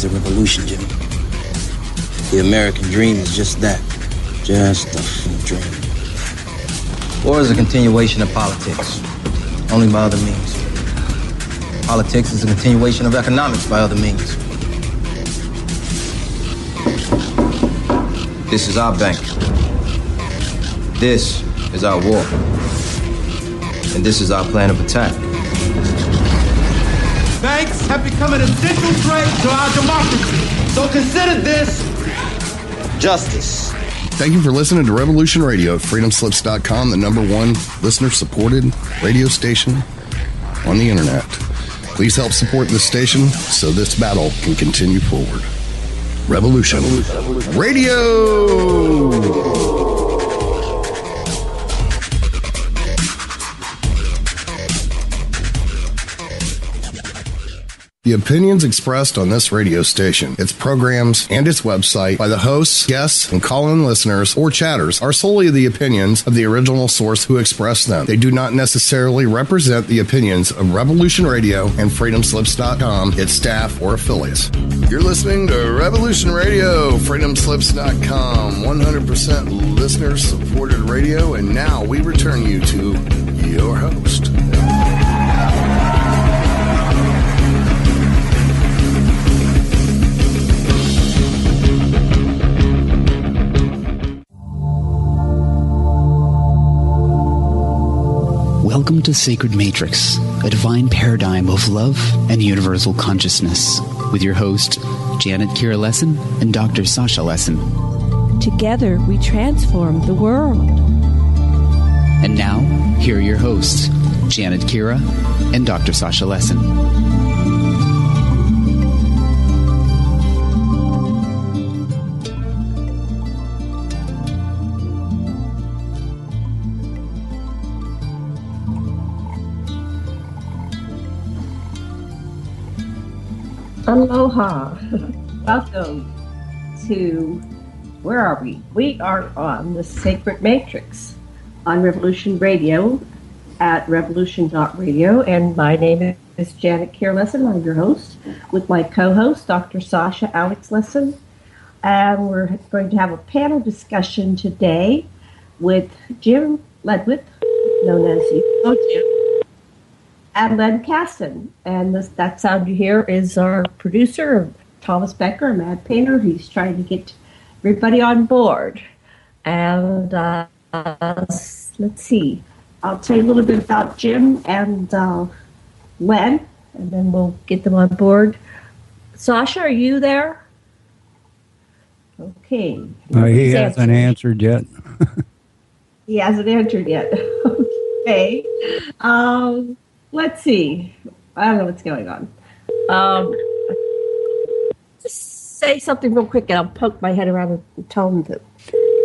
a revolution, Jimmy. The American dream is just that. Just a dream. War is a continuation of politics, only by other means. Politics is a continuation of economics by other means. This is our bank. This is our war. And this is our plan of attack. Banks have become an essential threat to our democracy. So consider this justice. Thank you for listening to Revolution Radio at freedomslips.com, the #1 listener-supported radio station on the internet. Please help support this station so this battle can continue forward. Revolution Radio! The opinions expressed on this radio station, its programs, and its website by the hosts, guests, and call-in listeners or chatters are solely the opinions of the original source who expressed them. They do not necessarily represent the opinions of Revolution Radio and freedomslips.com, its staff, or affiliates. You're listening to Revolution Radio, freedomslips.com, 100% listener-supported radio, and now we return you to your host. Welcome to Sacred Matrix, a divine paradigm of love and universal consciousness, with your host, Janet Kira Lessin and Dr. Sasha Lessin. Together, we transform the world. And now, here are your hosts, Janet Kira and Dr. Sasha Lessin. Aloha. Welcome to, where are we? We are on the Sacred Matrix on Revolution Radio at revolution.radio, and my name is Janet Kira Lessin. I'm your host with my co-host, Dr. Sasha Alex Lessin, and we're going to have a panel discussion today with Jim Ledwith, known as UFO Jim, and Len Kasten. And that sound you hear is our producer, Thomas Becker, a mad painter. He's trying to get everybody on board. And let's see. I'll tell you a little bit about Jim and Len, and then we'll get them on board. Sasha, are you there? Okay. He hasn't answered yet. He hasn't answered yet. Okay. Let's see. I don't know what's going on. Just say something real quick, and I'll poke my head around and tell him that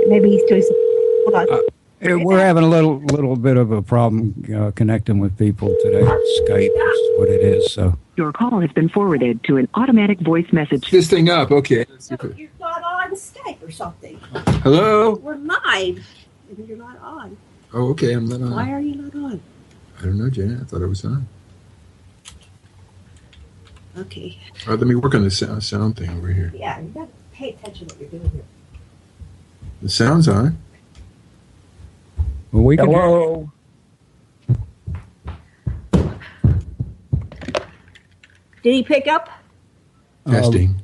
maybe he's doing something. Hold on. We're having a little bit of a problem connecting with people today. Skype is what it is. So your call has been forwarded to an automatic voice message. This thing up, okay. So you're not on Skype or something. Hello? We're live, and you're not on. Oh, okay, I'm not on. Why are you not on? I don't know, Janet. I thought I was on. Okay. All right, let me work on the sound thing over here. Yeah, you got to pay attention to what you're doing here. The sound's on. well, we can. Hello? Did he pick up? Testing.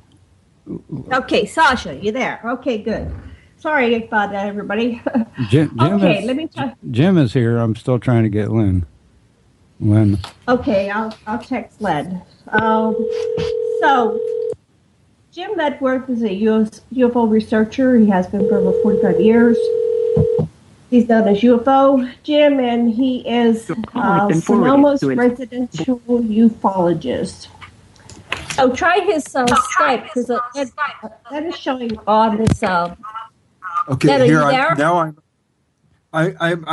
Okay, Sasha, you there? Okay, good. Sorry about that, everybody. Jim okay, is, let me try. Jim is here. I'm still trying to get Len. Okay, I'll text Len. So, Jim Ledwith is a UFO researcher. He has been for over 45 years. He's known as UFO Jim, and he is Sonoma's residential ufologist. So try his Skype, because that is showing on this. Okay, here I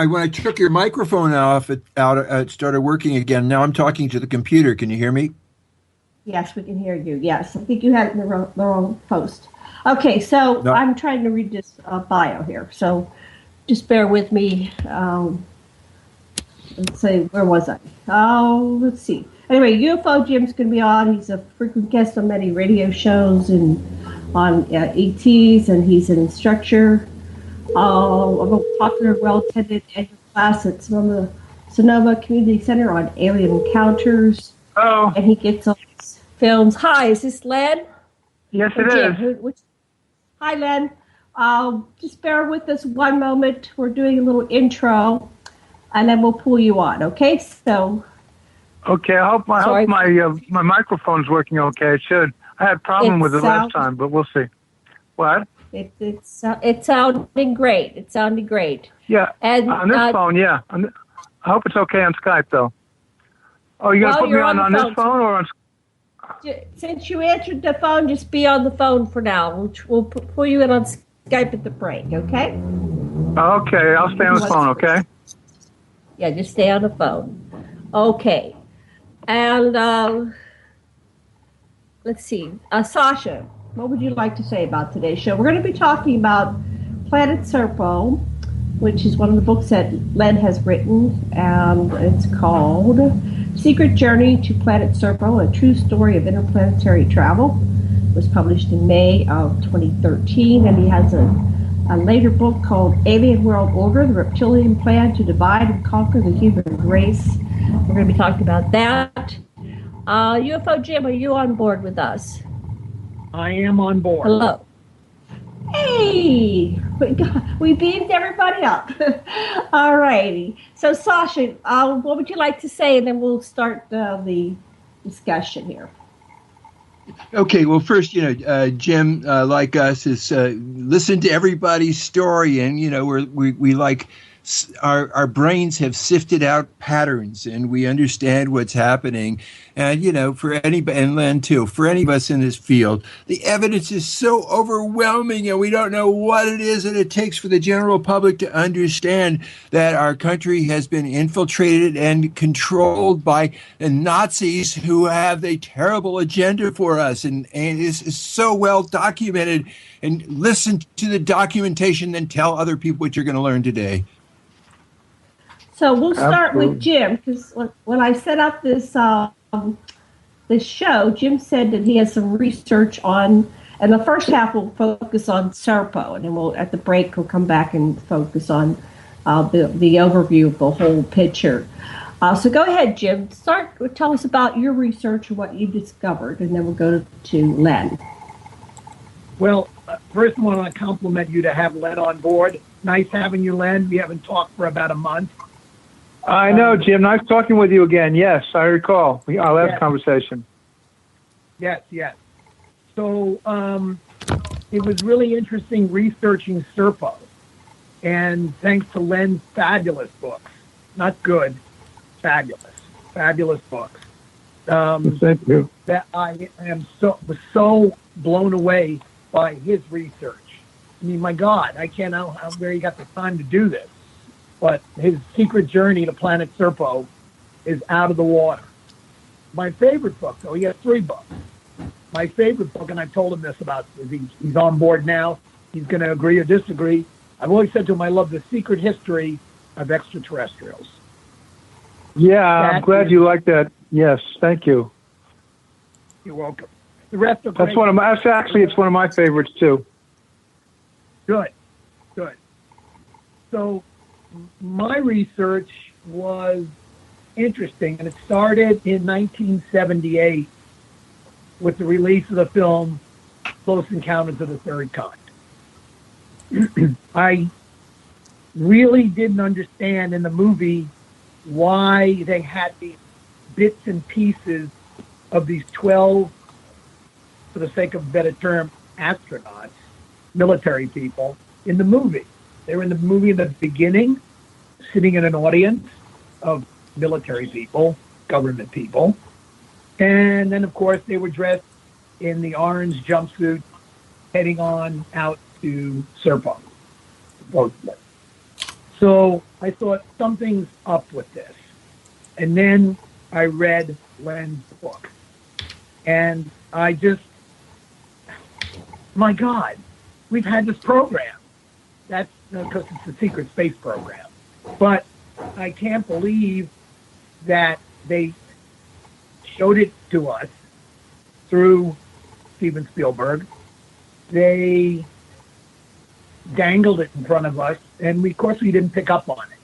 when I took your microphone off, it started working again. Now I'm talking to the computer. Can you hear me? Yes, we can hear you. Yes, I think you had it in the wrong post. Okay, so no. I'm trying to read this bio here, so just bear with me. Let's see, where was I? Oh, let's see. Anyway, UFO Jim's going to be on. He's a frequent guest on many radio shows and on ETs, and he's an instructor. I'm a popular, well-attended annual class at Sonoma Community Center on alien encounters. Oh. And he gets all these films. Hi, is this Len? Yes, it is. Hi, Len. Just bear with us one moment. We're doing a little intro, and then we'll pull you on. Okay? So. Okay. I hope my microphone's working okay. It should. I had a problem with it last time, but we'll see. What? It's sounding great. It's sounding great. Yeah. And on this phone, yeah. I hope it's okay on Skype, though. Oh, you're going to put me on this phone or on Skype? Since you answered the phone, just be on the phone for now. We'll pull you in on Skype at the break, okay? Okay, I'll stay on the phone, okay? Yeah, just stay on the phone. Okay. And let's see. Sasha, what would you like to say about today's show? We're going to be talking about Planet Serpo, which is one of the books that Len has written, and it's called Secret Journey to Planet Serpo, A True Story of Interplanetary Travel. It was published in May of 2013, and he has a later book called Alien World Order, The Reptilian Plan to Divide and Conquer the Human Race. We're going to be talking about that. UFO Jim, are you on board with us? I am on board. Hello. Hey, we beamed everybody up. All righty. So, Sasha, what would you like to say? And then we'll start the discussion here. Okay, well, first, Jim, like us, is listen to everybody's story, and we like our brains have sifted out patterns, and we understand what's happening. And for anybody, and Len too, for any of us in this field, the evidence is so overwhelming, and we don't know what it is that it takes for the general public to understand that our country has been infiltrated and controlled by the Nazis who have a terrible agenda for us, and is so well documented. And listen to the documentation, then tell other people what you're going to learn today. So we'll start with Jim, because when I set up this show, Jim said that he has some research on, and the first half will focus on Serpo, and then at the break we'll come back and focus on the overview of the whole picture. So go ahead, Jim. Tell us about your research and what you discovered, and then we'll go to Len. Well, first I want to compliment you to have Len on board. Nice having you, Len. We haven't talked for about a month. I know, Jim. Nice talking with you again. Yes, I recall our last conversation. Yes. So it was really interesting researching Serpo. And thanks to Len's fabulous books. Not good, fabulous books. Thank you. That I was so blown away by his research. I mean, my God, I can't know where he got the time to do this. But his secret journey to Planet Serpo is out of the water. My favorite book, though, he has 3 books. My favorite book, and I've told him this about, he's on board now. He's going to agree or disagree. I've always said to him, I love the secret history of extraterrestrials. Yeah, I'm glad you like that. Yes, thank you. You're welcome. The rest of it's one of my favorites too. Good. So my research was interesting, and it started in 1978 with the release of the film Close Encounters of the Third Kind. I really didn't understand in the movie why they had these bits and pieces of these 12, for the sake of a better term, astronauts, military people, in the movie. They were in the movie in the beginning, sitting in an audience of military people, government people. And then, of course, they were dressed in the orange jumpsuit, heading on out to Serpo, supposedly. So I thought something's up with this. And then I read Len's book. And I just, my God, we've had this program. That's because it's a secret space program. But I can't believe that they showed it to us through Steven Spielberg. They dangled it in front of us, and we didn't pick up on it.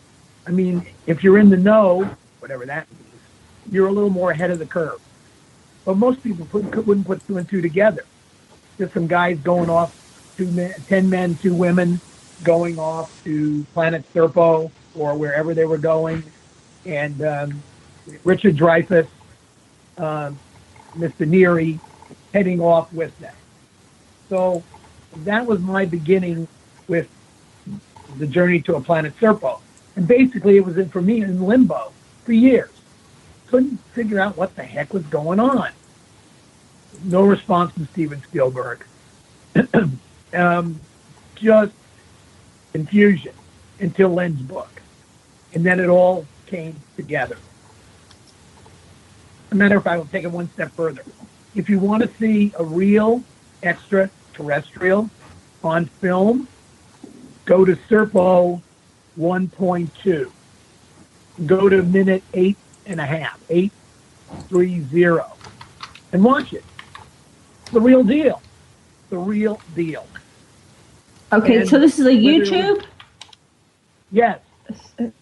I mean, if you're in the know, whatever that means, you're a little more ahead of the curve. But most people wouldn't put two and two together. Just some guys going off, 10 men, 2 women, going off to Planet Serpo or wherever they were going, and Richard Dreyfuss, Mr. Neary, heading off with them. So that was my beginning with the journey to a Planet Serpo. And basically it was for me in limbo for years. Couldn't figure out what the heck was going on. No response from Steven Spielberg. Just confusion until Len's book. And then it all came together. As a matter of fact, I'll take it one step further. If you want to see a real extraterrestrial on film, go to Serpo 1.2. Go to minute 8.5, 8:30, and watch it. It's the real deal. The real deal. Okay, and so this is a YouTube? Yes.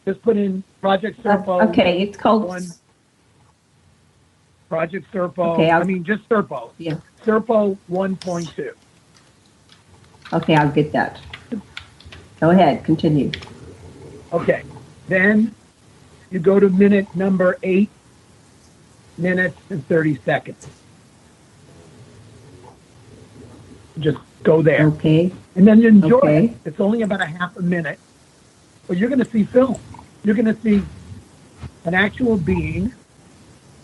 Just put in Project Serpo. Okay, it's called... Project Serpo. Okay, just Serpo. Yeah. Serpo 1.2. Okay, I'll get that. Go ahead, continue. Okay, then you go to minute number 8 minutes and 30 seconds. Just go there. Okay. And then you enjoy it. It's only about a half a minute, but you're going to see film. You're going to see an actual being,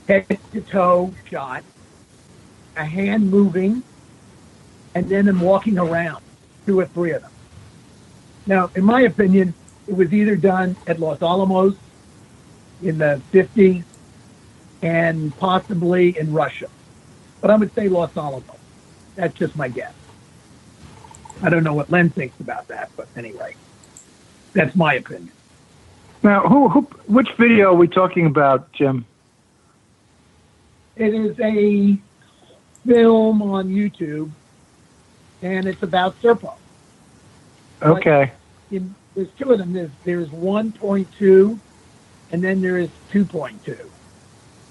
head to toe shot, a hand moving, and then them walking around, 2 or 3 of them. Now, in my opinion, it was either done at Los Alamos in the 50s and possibly in Russia. But I would say Los Alamos. That's just my guess. I don't know what Len thinks about that, but anyway, that's my opinion. Now, which video are we talking about, Jim? It is a film on YouTube, and it's about Serpo. Okay. There's 2 of them. There's 1.2, and then there is 2.2.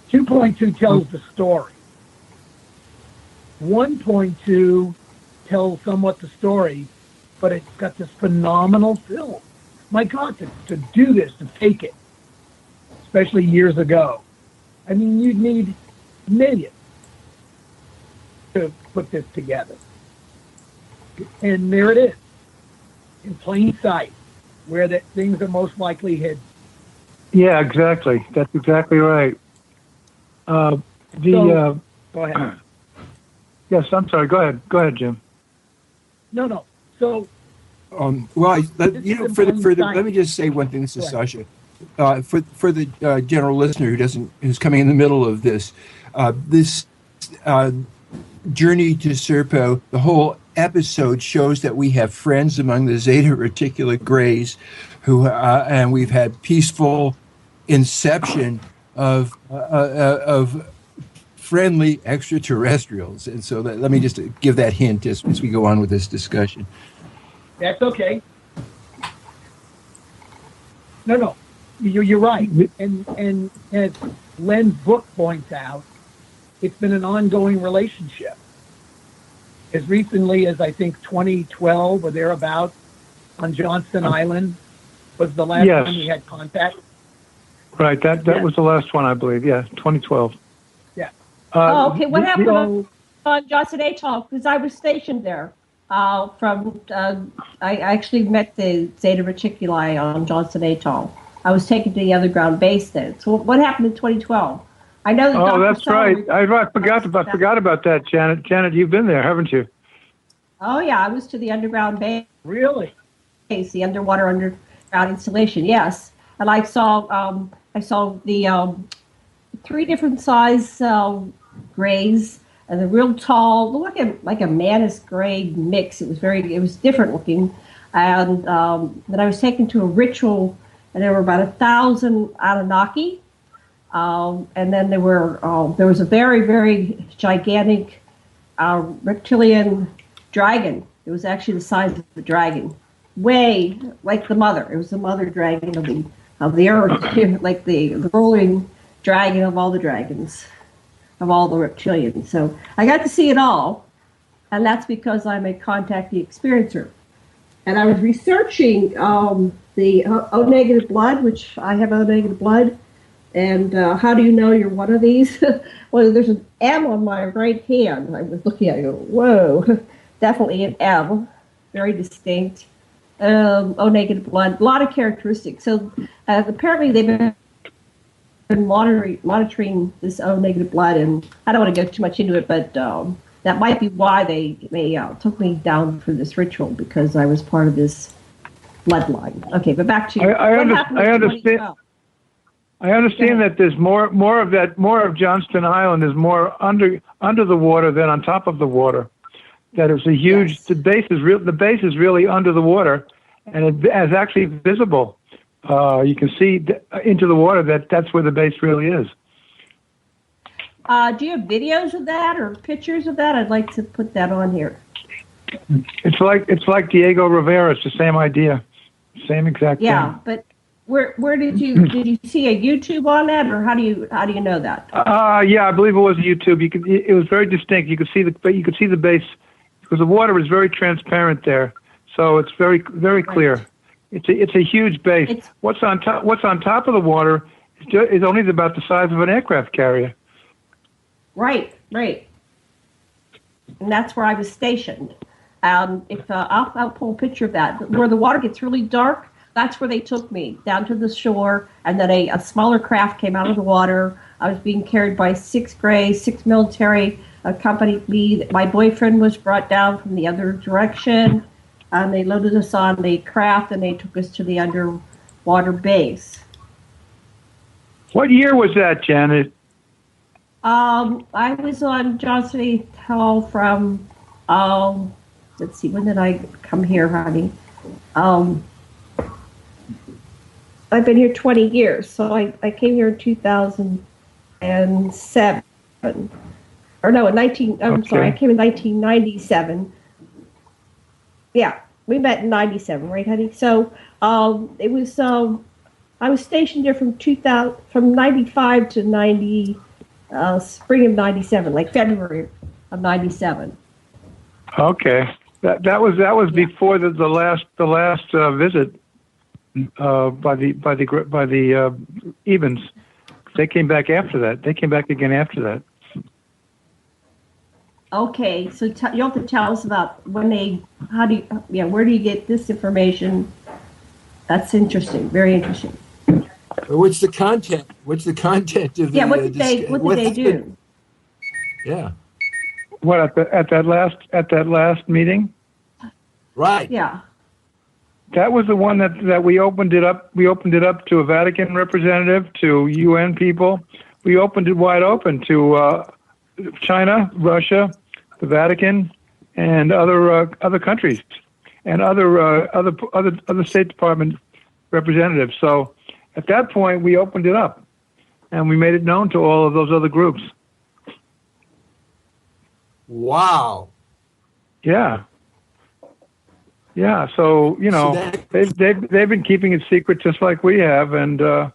2.2 tells the story. 1.2 tells somewhat the story, but it's got this phenomenal film. My God, to do this, to take it, especially years ago. I mean, you'd need millions to put this together. And there it is, in plain sight, where the things are most likely hidden. Yeah, exactly. That's exactly right. Go ahead. Yes, I'm sorry. Go ahead, Jim. No. So, let me just say one thing. This is Sasha. For the general listener who's coming in the middle of this, this journey to Serpo, the whole episode shows that we have friends among the Zeta Reticulate Greys, who and we've had peaceful inception of friendly extraterrestrials. And so let me just give that hint as we go on with this discussion. That's okay. No, you're right. And as Len's book points out, it's been an ongoing relationship. As recently as I think 2012 or thereabouts on Johnston Island was the last time we had contact. Right, that was the last one, I believe. Yeah, 2012. Yeah. Okay. What happened on Johnston Atoll? Because I was stationed there. I actually met the Zeta Reticuli on Johnston Atoll. I was taken to the underground base then. So what happened in 2012? I know that. Oh, that's right. I forgot about that, Janet. Janet, you've been there, haven't you? Oh yeah, I was to the underground base. Really? The underground installation. Yes, and I saw the 3 different size grays, and the real tall, like a mantis gray mix. It was different looking, and then I was taken to a ritual, and there were about 1,000 Anunnaki. And then there was a very, very gigantic reptilian dragon. It was actually the size of the dragon, way like the mother. It was the mother dragon of the earth, like the ruling dragon of all the dragons, of all the reptilians. So I got to see it all, and that's because I'm a contactee experiencer. And I was researching the O-negative blood, which I have O-negative blood. And how do you know you're one of these? Well, there's an M on my right hand. I was looking at it, whoa, definitely an M, very distinct. O-negative blood, a lot of characteristics. So apparently they've been monitoring this O-negative blood, and I don't want to go too much into it, but that might be why they took me down for this ritual, because I was part of this bloodline. Okay, but back to you. I understand. I understand that there's more of Johnston Island is more under the water than on top of the water. That it's a huge. Yes. The base is really under the water, and it is actually visible. You can see into the water. That's where the base really is. Do you have videos of that or pictures of that? I'd like to put that on here. It's like Diego Rivera. It's the same idea, same exact thing. Yeah, but where did you see a YouTube on that, or how do you know that? Yeah, I believe it was YouTube. It was very distinct. You could see the base because the water is very transparent there, so it's very very clear. Right. It's a huge base. What's on top of the water is only about the size of an aircraft carrier. Right. And that's where I was stationed. If I'll pull a picture of that, where the water gets really dark, that's where they took me, down to the shore, and then a smaller craft came out of the water. I was being carried by 6th grade, 6th military accompanied me. My boyfriend was brought down from the other direction, and they loaded us on the craft, and they took us to the underwater base. What year was that, Janet? I was on Johnson Hall from, let's see, when did I come here, honey? I've been here 20 years, so I came here in 2007. Or no, I'm sorry, I came in 1997. Yeah, we met in 97, right, honey? So, it was, I was stationed there from 95 to 90, spring of 97, like February of 97. Okay, that was before the last visit by the Evans. They came back after that. They came back again after that. Okay, so you'll have to tell us about where do you get this information? That's interesting, very interesting. What's the content? What's the content of the? Yeah, what did they do? Yeah. What at that last meeting? Right. Yeah. That was the one that we opened it up. We opened it up to a Vatican representative, to UN people. We opened it wide open to China, Russia, the Vatican, and other countries, and other State Department representatives. So at that point, we opened it up, and we made it known to all of those other groups. Wow. Yeah. Yeah. So they've been keeping it secret just like we have, and I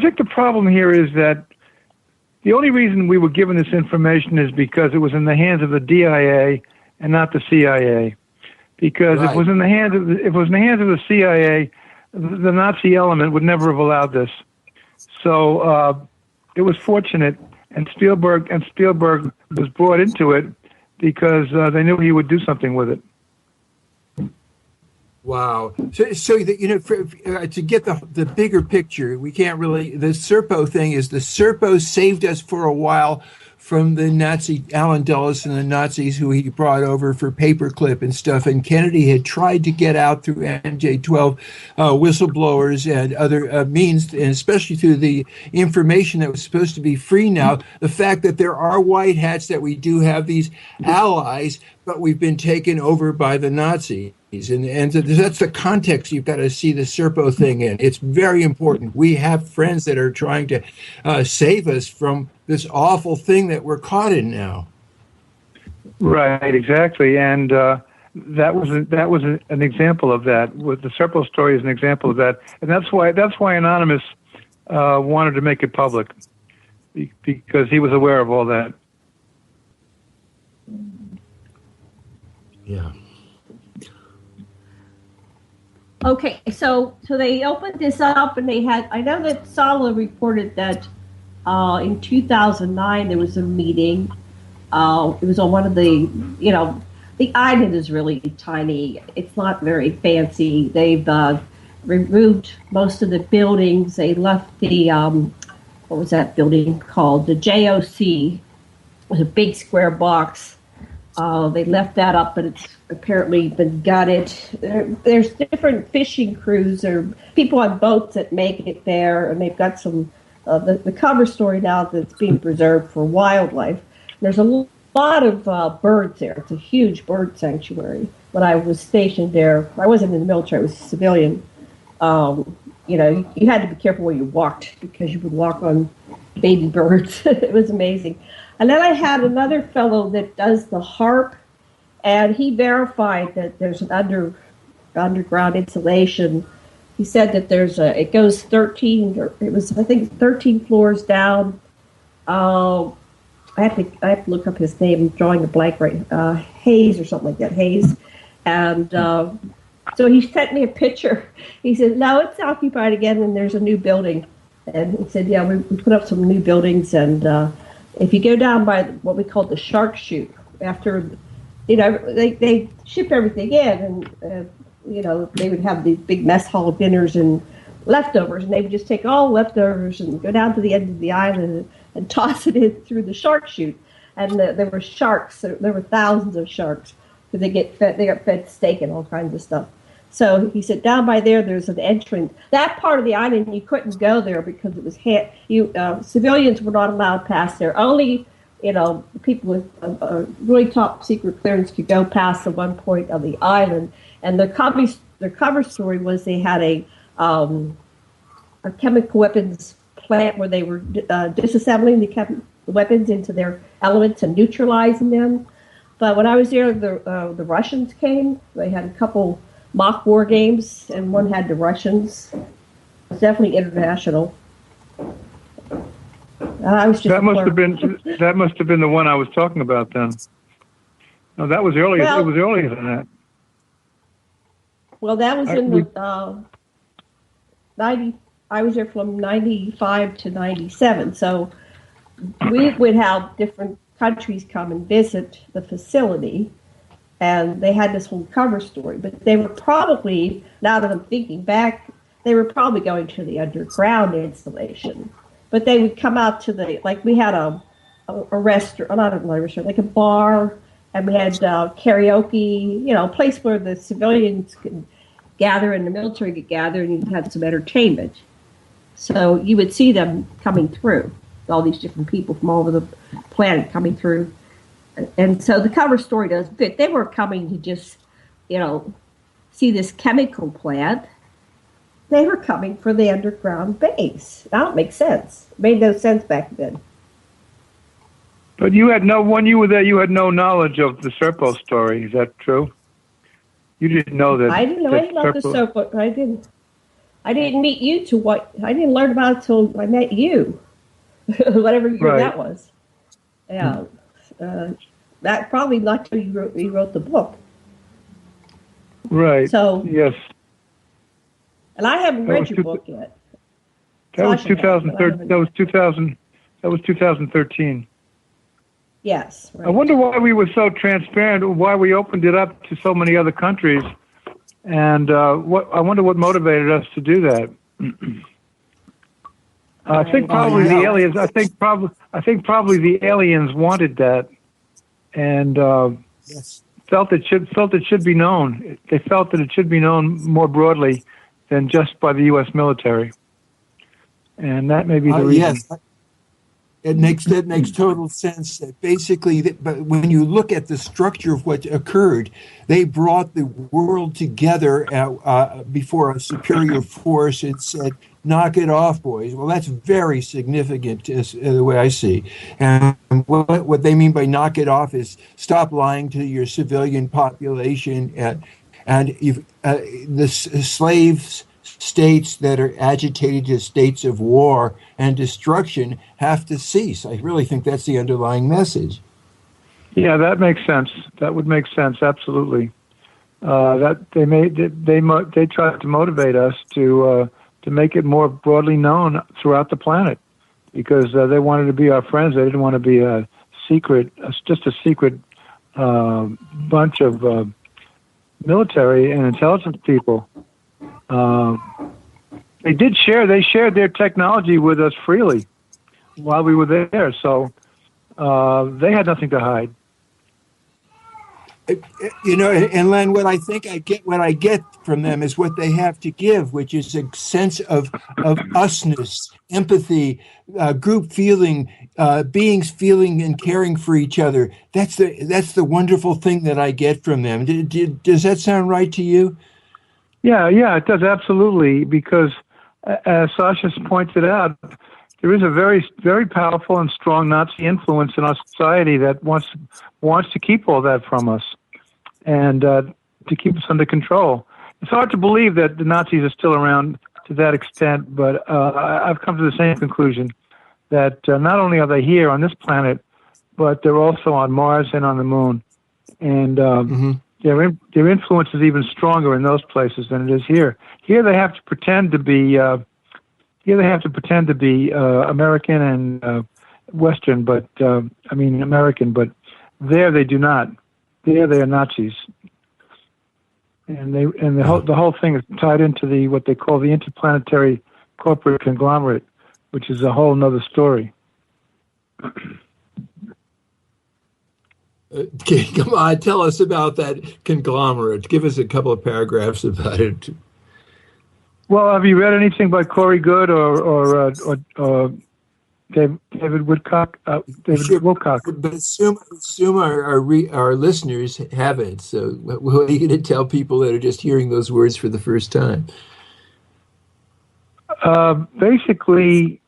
think the problem here is that the only reason we were given this information is because it was in the hands of the DIA and not the CIA. Because if it was in the hands of the CIA, the Nazi element would never have allowed this. So it was fortunate, and Spielberg was brought into it because they knew he would do something with it. Wow. So to get the bigger picture, we can't really. The Serpo thing is the Serpo saved us for a while from the Nazi, Allen Dulles and the Nazis who he brought over for paperclip and stuff. And Kennedy had tried to get out through MJ-12 whistleblowers and other means, and especially through the information that was supposed to be free now, the fact that there are white hats, that we do have these allies, but we've been taken over by the Nazis. And that's the context you've got to see the Serpo thing in. It's very important. We have friends that are trying to save us from this awful thing that we're caught in now. Right, exactly. And that was an example of that. With the Serpo story is an example of that. And that's why Anonymous wanted to make it public, because he was aware of all that. Yeah. Okay, so they opened this up, and they had. I know that Sala reported that in 2009 there was a meeting. It was on one of the, the island is really tiny. It's not very fancy. They've removed most of the buildings. They left the what was that building called? The JOC. It was a big square box. They left that up, but it's apparently been gutted. There's different fishing crews or people on boats that make it there, and they've got some the cover story now that's being preserved for wildlife. There's a lot of birds there. It's a huge bird sanctuary. When I was stationed there, I wasn't in the military, I was a civilian. You had to be careful where you walked, because you would walk on baby birds. It was amazing. And then I had another fellow that does the HARP, and he verified that there's an underground insulation. He said that it goes 13 floors down. I have to look up his name. I'm drawing a blank right. Hayes or something like that. Hayes, and so he sent me a picture. He said, "No, it's occupied again, and there's a new building." And he said, "Yeah, we put up some new buildings, and if you go down by what we call the shark chute, after they ship everything in, and they would have these big mess hall dinners and leftovers, and they would just take all leftovers and go down to the end of the island and toss it in through the shark chute. And there were sharks. There were thousands of sharks, because they got fed steak and all kinds of stuff. So he said, down by there's an entrance. That part of the island, you couldn't go there because it was civilians were not allowed past there. Only people with really top secret clearance could go past the one point of the island. And their cover story was they had a chemical weapons plant where they were disassembling the weapons into their elements and neutralizing them. But when I was there, the Russians came. They had a couple mock war games, and one had the Russians. It was definitely international. I was just that must have been the one I was talking about then. No, that was earlier. It was earlier than that. Well, that was in the 90. I was there from 95 to 97. So we would have different countries come and visit the facility, and they had this whole cover story. But they were probably, now that I'm thinking back, they were probably going to the underground installation. But they would come out to we had a restaurant, not a restaurant, like a bar, and we had karaoke, a place where the civilians could gather and the military could gather, and you had some entertainment. So you would see them coming through, all these different people from all over the planet coming through. And so the cover story does fit. They were coming to just, see this chemical plant. They were coming for the underground base. Now it makes sense. It made no sense back then. But when you were there, you had no knowledge of the Serpo story. Is that true? You didn't know that. I didn't know anything about the Serpo. I didn't meet you I didn't learn about it till I met you. Whatever year that was. Yeah. That probably not till you wrote the book. Right. So yes. And I haven't read your book yet. That was 2013. That was 2013. Yes. Right. I wonder why we were so transparent. Why we opened it up to so many other countries, and I wonder what motivated us to do that. I think probably the aliens. I think probably the aliens wanted that, and felt it should be known. They felt that it should be known more broadly than just by the U.S. military, and that may be the reason. Yes. That makes total sense. That basically, but when you look at the structure of what occurred, they brought the world together before a superior force and said, "Knock it off, boys." Well, that's very significant the way I see. And what they mean by "knock it off" is stop lying to your civilian population, and the slaves. States that are agitated to states of war and destruction have to cease. I really think that's the underlying message. Yeah, that makes sense. That would make sense. Absolutely. That they tried to motivate us to make it more broadly known throughout the planet, because they wanted to be our friends. They didn't want to be a secret, just a secret bunch of military and intelligence people. They shared their technology with us freely while we were there, so they had nothing to hide. And Len, what I get from them is what they have to give, which is a sense of usness, empathy, group feeling, beings feeling and caring for each other. That's the wonderful thing that I get from them. Does that sound right to you? Yeah, it does, absolutely, because as Sasha pointed out, there is a very, very powerful and strong Nazi influence in our society that wants to keep all that from us and to keep us under control. It's hard to believe that the Nazis are still around to that extent, but I've come to the same conclusion, that not only are they here on this planet, but they're also on Mars and on the Moon. And their influence is even stronger in those places than it is here. Here they have to pretend to be. American and Western, but American. But there they do not. There they are Nazis, and the whole thing is tied into what they call the interplanetary corporate conglomerate, which is a whole nother story. Okay, come on, tell us about that conglomerate. Give us a couple of paragraphs about it. Well, have you read anything by Corey Goode or David Woodcock? David Wilcock. But assume our listeners haven't. So, what are you going to tell people that are just hearing those words for the first time? Basically,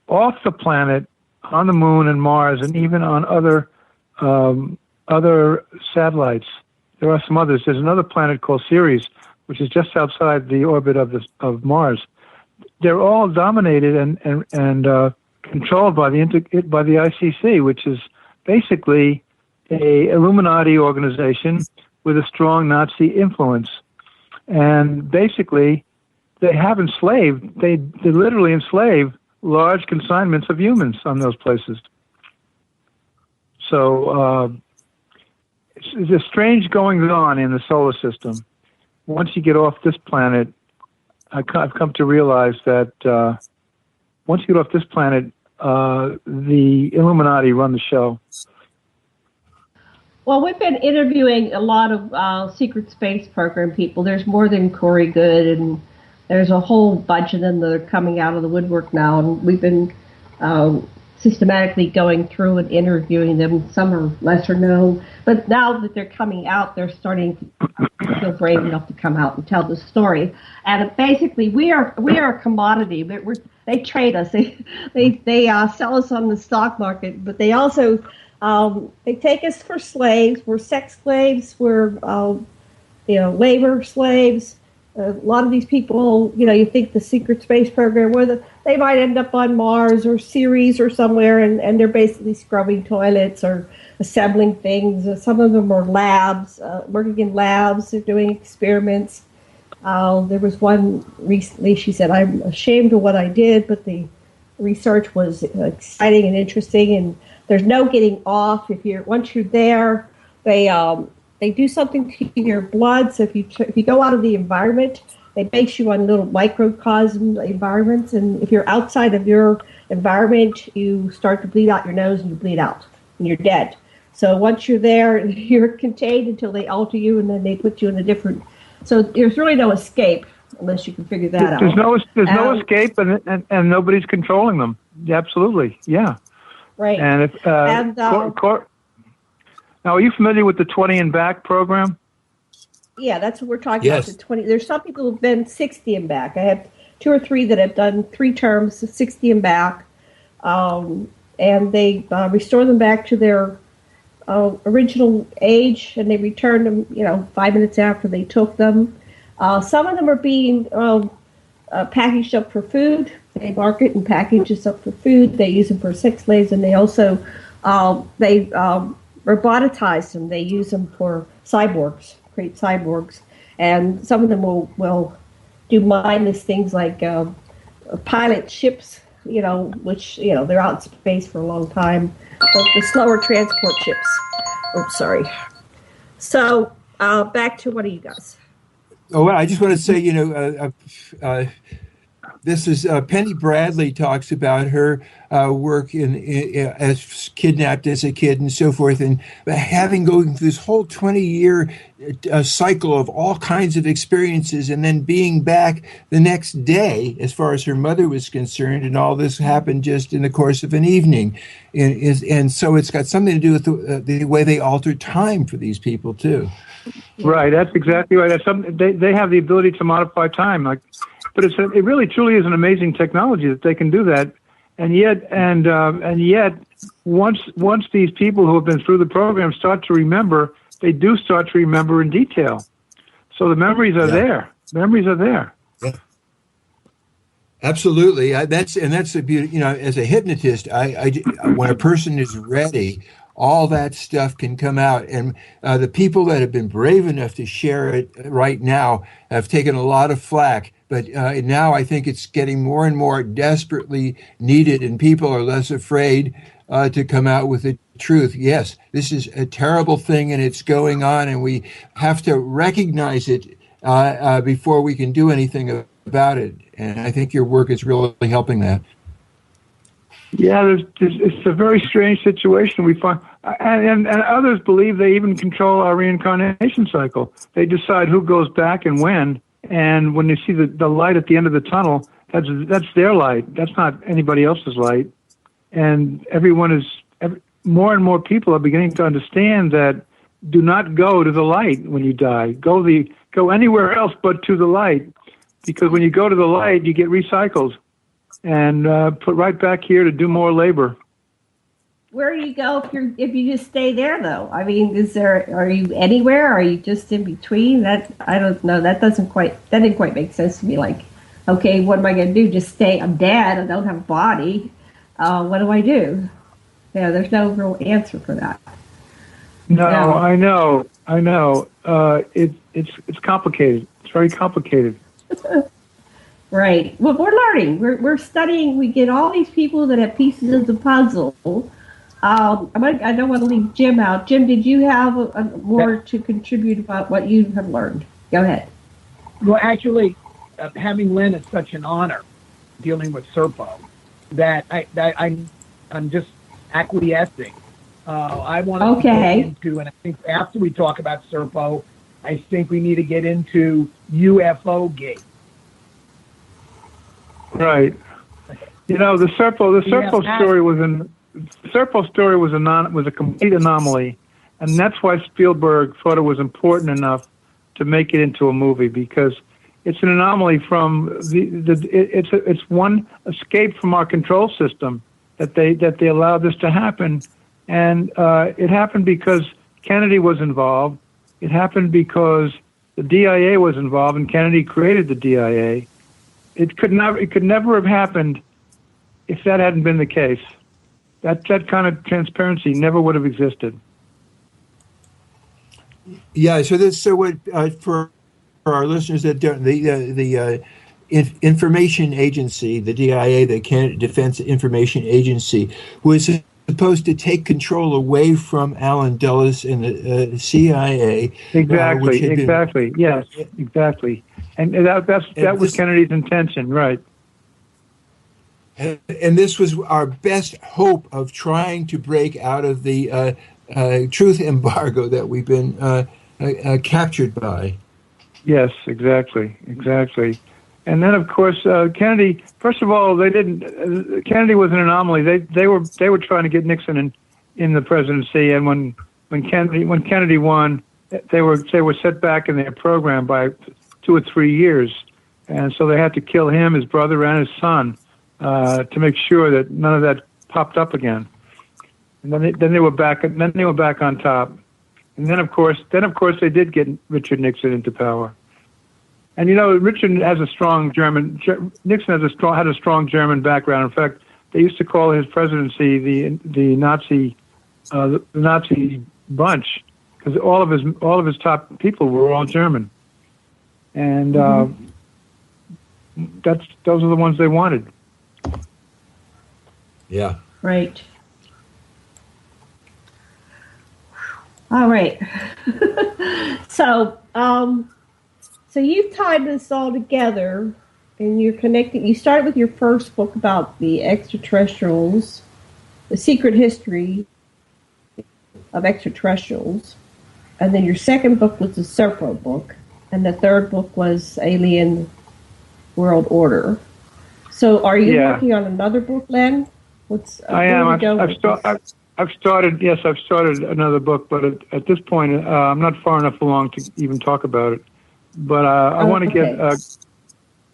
off the planet, on the Moon and Mars, and even on other satellites. There are some others. There's another planet called Ceres, which is just outside the orbit of Mars. They're all dominated and controlled by the ICC, which is basically a Illuminati organization with a strong Nazi influence. And basically, they have enslaved. They literally enslave large consignments of humans on those places. So there's strange goings on in the solar system. Once you get off this planet, I've come to realize that once you get off this planet, the Illuminati run the show. Well, we've been interviewing a lot of secret space program people. There's more than Corey Goode, and there's a whole bunch of them that are coming out of the woodwork now, and we've been systematically going through and interviewing them. Some are lesser known, but now that they're coming out, they're starting to feel brave enough to come out and tell the story. And basically, we are a commodity. They trade us. They sell us on the stock market, but they also they take us for slaves. We're sex slaves. We're labor slaves. A lot of these people, you think the secret space program, they might end up on Mars or Ceres or somewhere, and they're basically scrubbing toilets or assembling things. Some of them are labs, working in labs. They're doing experiments. There was one recently, she said, I'm ashamed of what I did, but the research was exciting and interesting, and there's no getting off. Once you're there, they they do something to your blood. So if you go out of the environment, they base you on little microcosm environments, and if you're outside of your environment, you start to bleed out your nose and you bleed out and you're dead. So once you're there, you're contained until they alter you, and then they put you in a different. So there's really no escape unless you can figure that out. There's no escape, and nobody's controlling them. Absolutely, yeah. Right. And if now, are you familiar with the 20 and back program? Yeah, that's what we're talking about. The 20. There's some people who've been 60 and back. I have 2 or 3 that have done 3 terms, 60 and back, and they restore them back to their original age, and they return them, 5 minutes after they took them. Some of them are being packaged up for food. They market and package this up for food. They use them for sex slaves, and they also robotize them. They use them for cyborgs, create cyborgs, and some of them will do mindless things like pilot ships, which they're out in space for a long time. The slower transport ships. Oh, sorry. So back to what do you guys? Oh, well, I just want to say, this is Penny Bradley talks about her work as kidnapped as a kid and so forth, and having going through this whole 20-year cycle of all kinds of experiences, and then being back the next day, as far as her mother was concerned, and all this happened just in the course of an evening, and so it's got something to do with the way they alter time for these people too. Right, that's exactly right. That's something they have the ability to modify time, but it really truly is an amazing technology that they can do that, and yet once these people who have been through the program start to remember, they do start to remember in detail. So the memories are there. Memories are there. Yeah. Absolutely. That's the beauty. As a hypnotist, I when a person is ready, all that stuff can come out. And the people that have been brave enough to share it right now have taken a lot of flack. But now I think it's getting more and more desperately needed, and people are less afraid to come out with the truth. Yes, this is a terrible thing, and it's going on, and we have to recognize it before we can do anything about it. And I think your work is really helping that. Yeah, it's a very strange situation we find, and others believe they even control our reincarnation cycle. They decide who goes back and when, and when they see the light at the end of the tunnel, that's their light. That's not anybody else's light. And more and more people are beginning to understand that do not go to the light when you die. Go anywhere else but to the light, because when you go to the light, you get recycled and put right back here to do more labor. Where do you go if you just stay there, though? I mean, are you anywhere? Are you just in between? That I don't know. That didn't quite make sense to me. Like, okay, what am I going to do? Just stay? I'm dead. I don't have a body. What do I do? Yeah, there's no real answer for that. No. I know. It's complicated. It's very complicated. Right. Well, we're learning. We're studying. We get all these people that have pieces of the puzzle. I don't want to leave Jim out. Jim, did you have more to contribute about what you have learned? Go ahead. Well, actually, having Len is such an honor dealing with Serpo that I'm just acquiescing. I want to get into, and I think after we talk about Serpo, I think we need to get into UFO gate. Right. The Serpo story was a complete anomaly, and that's why Spielberg thought it was important enough to make it into a movie, because it's an anomaly from it's one escape from our control system that they allowed this to happen, and it happened because Kennedy was involved. It happened because the DIA was involved, and Kennedy created the DIA. It could never have happened if that hadn't been the case. That kind of transparency never would have existed. Yeah. So what for our listeners that don't, the information agency, the DIA, the Canada Defense Information Agency, was supposed to take control away from Allen Dulles and the CIA. Exactly. Yes, exactly. And that was Kennedy's intention, right? And this was our best hope of trying to break out of the truth embargo that we've been captured by. Yes, exactly. And then, of course, Kennedy. First of all, they didn't. Kennedy was an anomaly. They were trying to get Nixon in the presidency, and when Kennedy won, they were set back in their program by 2 or 3 years, and so they had to kill him, his brother, and his son to make sure that none of that popped up again. And then they were back. Then they were back on top. And then of course they did get Richard Nixon into power. And Richard has a strong German. Nixon had a strong German background. In fact, they used to call his presidency the Nazi bunch, because all of his top people were all German, and those are the ones they wanted. Yeah. Right. All right. So you've tied this all together, and you're connecting. You started with your first book about the extraterrestrials, the secret history of extraterrestrials, and then your second book was the Serpo book, and the third book was Alien World Order. So are you working on another book, Len? I am. I've started another book, but at this point, I'm not far enough along to even talk about it. But I want to get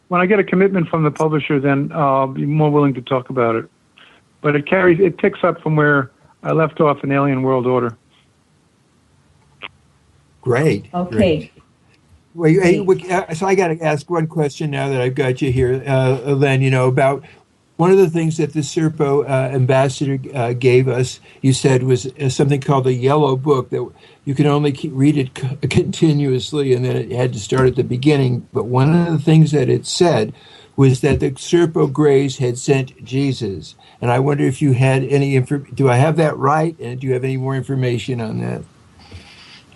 when I get a commitment from the publisher, then I'll be more willing to talk about it. But it picks up from where I left off in Alien World Order. Great. Okay. Great. So I got to ask one question now that I've got you here, Len. About one of the things that the Serpo ambassador gave us, you said, was something called the Yellow Book, that you can only read it continuously, and then it had to start at the beginning. But one of the things that it said was that the Serpo Greys had sent Jesus. And I wonder if you had any do I have that right? And do you have any more information on that?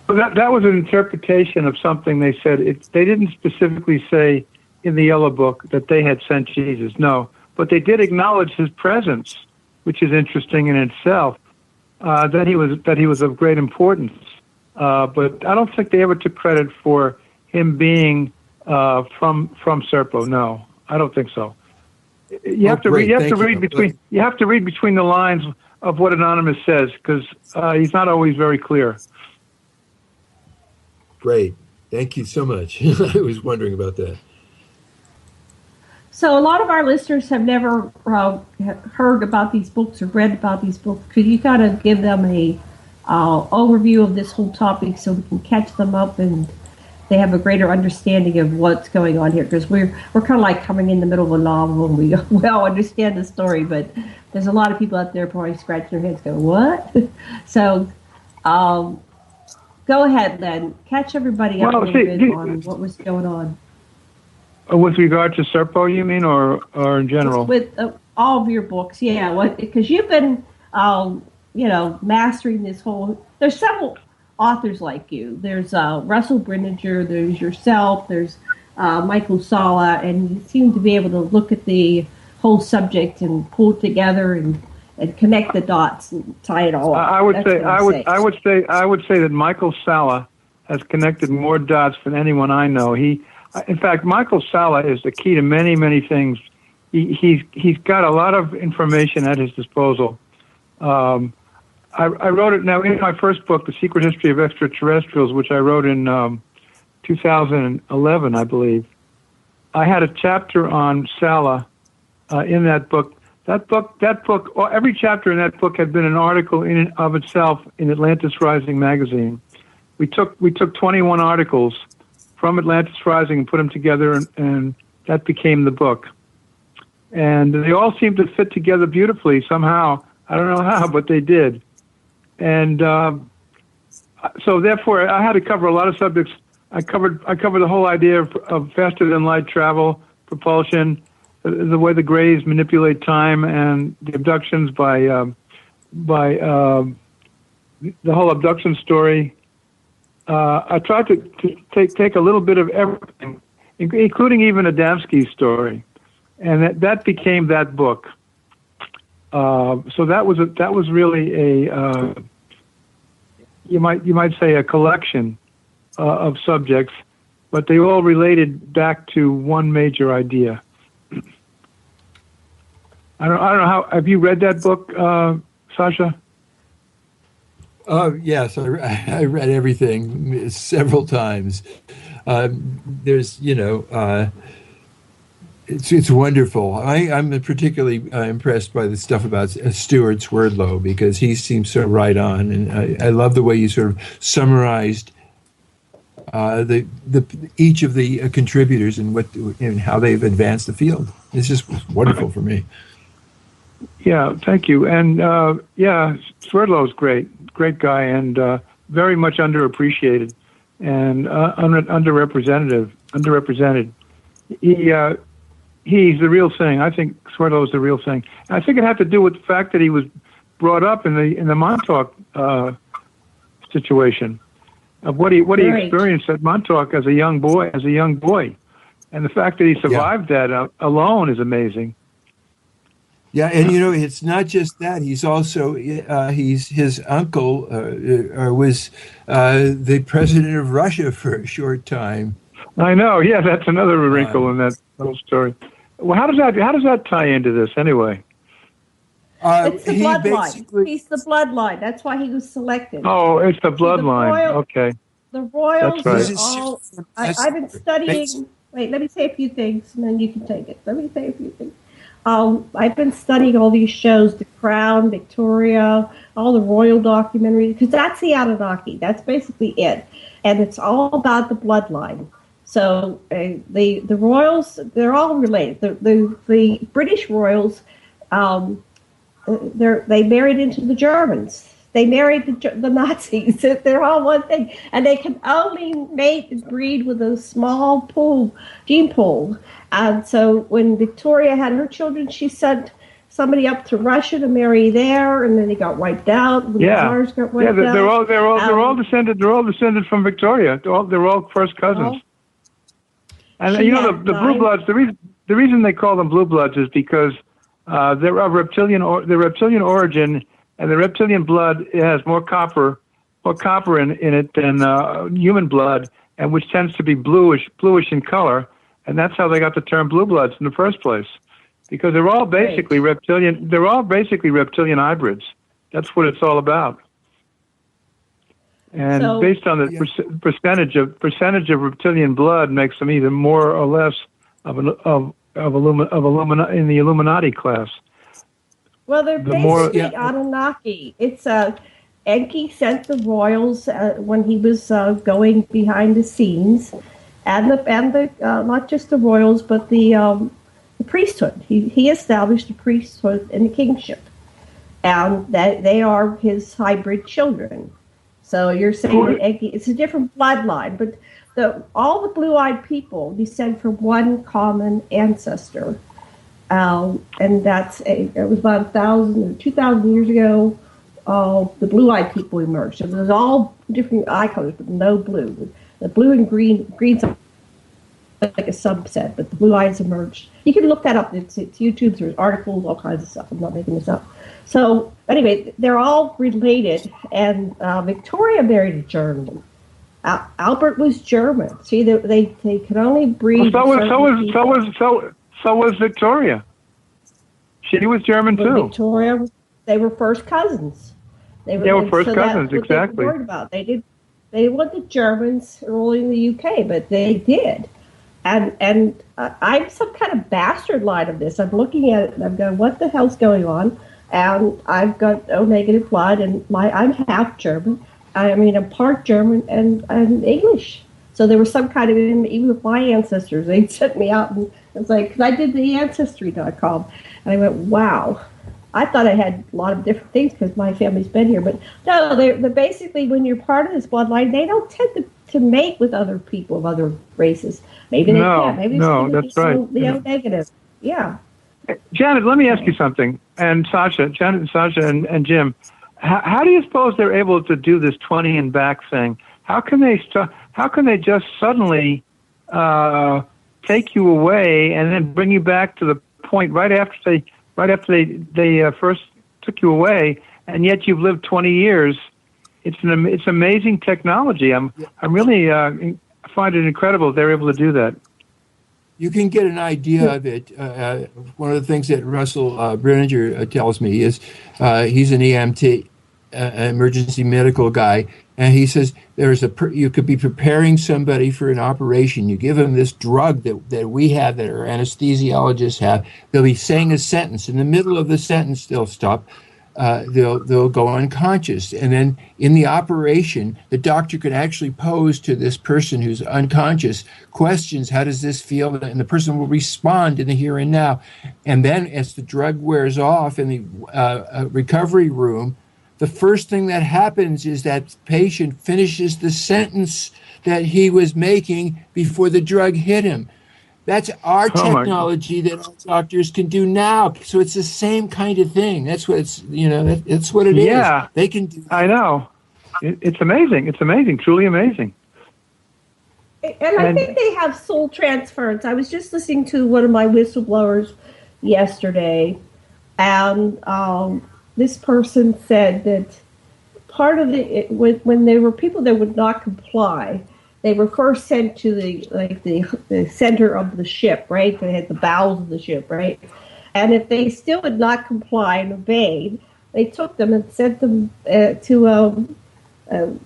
Well, that was an interpretation of something they said. They didn't specifically say in the Yellow Book that they had sent Jesus, no. But they did acknowledge his presence, which is interesting in itself, that he was of great importance. But I don't think they ever took credit for him being from Serpo. No, I don't think so. You have to read between the lines of what Anonymous says, because he's not always very clear. Great, thank you so much. I was wondering about that. So a lot of our listeners have never heard about these books or read about these books. Could you kind of give them a overview of this whole topic so we can catch them up and they have a greater understanding of what's going on here? Because we're kind of like coming in the middle of a novel and we all understand the story, but there's a lot of people out there probably scratching their heads going, what? So go ahead, Len. Catch everybody up a little bit on what was going on. With regard to Serpo, you mean, or in general? With all of your books, yeah. Because you've been, mastering this whole. There's several authors like you. There's Russell Brinninger. There's yourself. There's Michael Sala, and you seem to be able to look at the whole subject and pull it together and connect the dots and tie it all up. I would say that Michael Sala has connected more dots than anyone I know. In fact, Michael Sala is the key to many, many things. He's got a lot of information at his disposal. I wrote it now in my first book, The Secret History of Extraterrestrials, which I wrote in 2011, I believe. I had a chapter on Sala in that book. That book, every chapter in that book had been an article in and of itself in Atlantis Rising magazine. We took 21 articles from Atlantis Rising and put them together, and that became the book. And they all seemed to fit together beautifully somehow. I don't know how, but they did. And so therefore, I had to cover a lot of subjects. I covered the whole idea of faster than light travel, propulsion, the way the Greys manipulate time, and the abductions by the whole abduction story. I tried to take a little bit of everything, including even Adamski's story, and that became that book. So that was really a you might say a collection of subjects, but they all related back to one major idea. I don't know how. Have you read that book, Sasha? Yes, I read everything several times. There's, it's wonderful. I'm particularly impressed by the stuff about Stuart Swerdlow because he seems so right on, and I love the way you sort of summarized each of the contributors and how they've advanced the field. It's just wonderful for me. Yeah, thank you. And Swerdlow's great guy, and very much underappreciated and underrepresented. He's the real thing. I think Swerdlow's the real thing. And I think it had to do with the fact that he was brought up in the Montauk situation of what he experienced at Montauk as a young boy, and the fact that he survived that alone is amazing. Yeah, and it's not just that. He's also his uncle was the president of Russia for a short time. I know. Yeah, that's another wrinkle in that little story. Well, how does that tie into this anyway? It's the bloodline. He's the bloodline. That's why he was selected. Oh, it's the bloodline. Okay. The royals That's right. are all. I've been studying. Wait, let me say a few things, and then you can take it. Let me say a few things. I've been studying all these shows, The Crown, Victoria, all the royal documentaries, because that's the Anunnaki. That's basically it. And it's all about the bloodline. So the royals, they're all related. The British royals, they married into the Germans. They married the Nazis. They're all one thing. And they can only mate and breed with a small gene pool. And so when Victoria had her children, she sent somebody up to Russia to marry there, and then they got wiped out. When the Tsars got wiped out. They're all descended. They're all descended from Victoria. They're all first cousins. And the blue bloods. The reason they call them blue bloods is because they're of reptilian origin, and the reptilian blood has more copper in it than human blood, and which tends to be bluish in color. And that's how they got the term blue bloods in the first place, because they're all basically reptilian. They're all basically reptilian hybrids. That's what it's all about. And based on the percentage of reptilian blood, makes them either more or less of in the Illuminati class. Well, they're basically Anunnaki. It's Enki sent the royals when he was going behind the scenes. And the not just the royals, but the priesthood. He established the priesthood and the kingship, and that they are his hybrid children. So you're saying that it's a different bloodline, but all the blue-eyed people descend from one common ancestor, and it was about 1,000 or 2,000 years ago. The blue-eyed people emerged. So there's all different eye colors, but no blue. The blue and green's like a subset, but the blue eyes emerged. You can look that up. It's YouTube. There's articles, all kinds of stuff. I'm not making this up. So anyway, they're all related. And Victoria married a German. Albert was German. See, they could only breed. So was Victoria. She was German too. Victoria, they were first cousins. They were first cousins. Exactly. They were worried about. They weren't the Germans ruling the UK, but they did. And I'm some kind of bastard line of this. I'm looking at it and I'm going, what the hell's going on? And I've got O negative blood, and I'm half German. I'm part German and English. So there was some kind of, even with my ancestors, they sent me out, and it was like, because I did the Ancestry.com, and I went, wow. I thought I had a lot of different things because my family's been here, but no, they're basically, when you're part of this bloodline, they don't tend to mate with other people of other races. Maybe they can't. Maybe that's right. So negative. Yeah. Janet, let me ask you something. and Sasha, Janet and Sasha and Jim, how do you suppose they're able to do this 20 and back thing? How can they just suddenly take you away and then bring you back to the point right after they first took you away, and yet you've lived 20 years? It's amazing technology. I'm really find it incredible they're able to do that. You can get an idea of it. One of the things that Russell Brininger tells me is he's an EMT, emergency medical guy, and he says you could be preparing somebody for an operation. You give them this drug that we have, that our anesthesiologists have. They'll be saying a sentence. In the middle of the sentence, they'll stop. They'll go unconscious, and then in the operation, the doctor can actually pose to this person who's unconscious questions. How does this feel? And the person will respond in the here and now. And then, as the drug wears off in the recovery room, the first thing that happens is that patient finishes the sentence that he was making before the drug hit him. That's our technology that our doctors can do now. So it's the same kind of thing. That's what it's, that's what it is. Yeah, they can do. I know. It's amazing. It's amazing. Truly amazing. And I think they have soul transference. I was just listening to one of my whistleblowers yesterday, and this person said that part of it, when there were people that would not comply, they were first sent to the center of the ship, right? They had the bowels of the ship, right? And if they still would not comply and obeyed, they took them and sent them to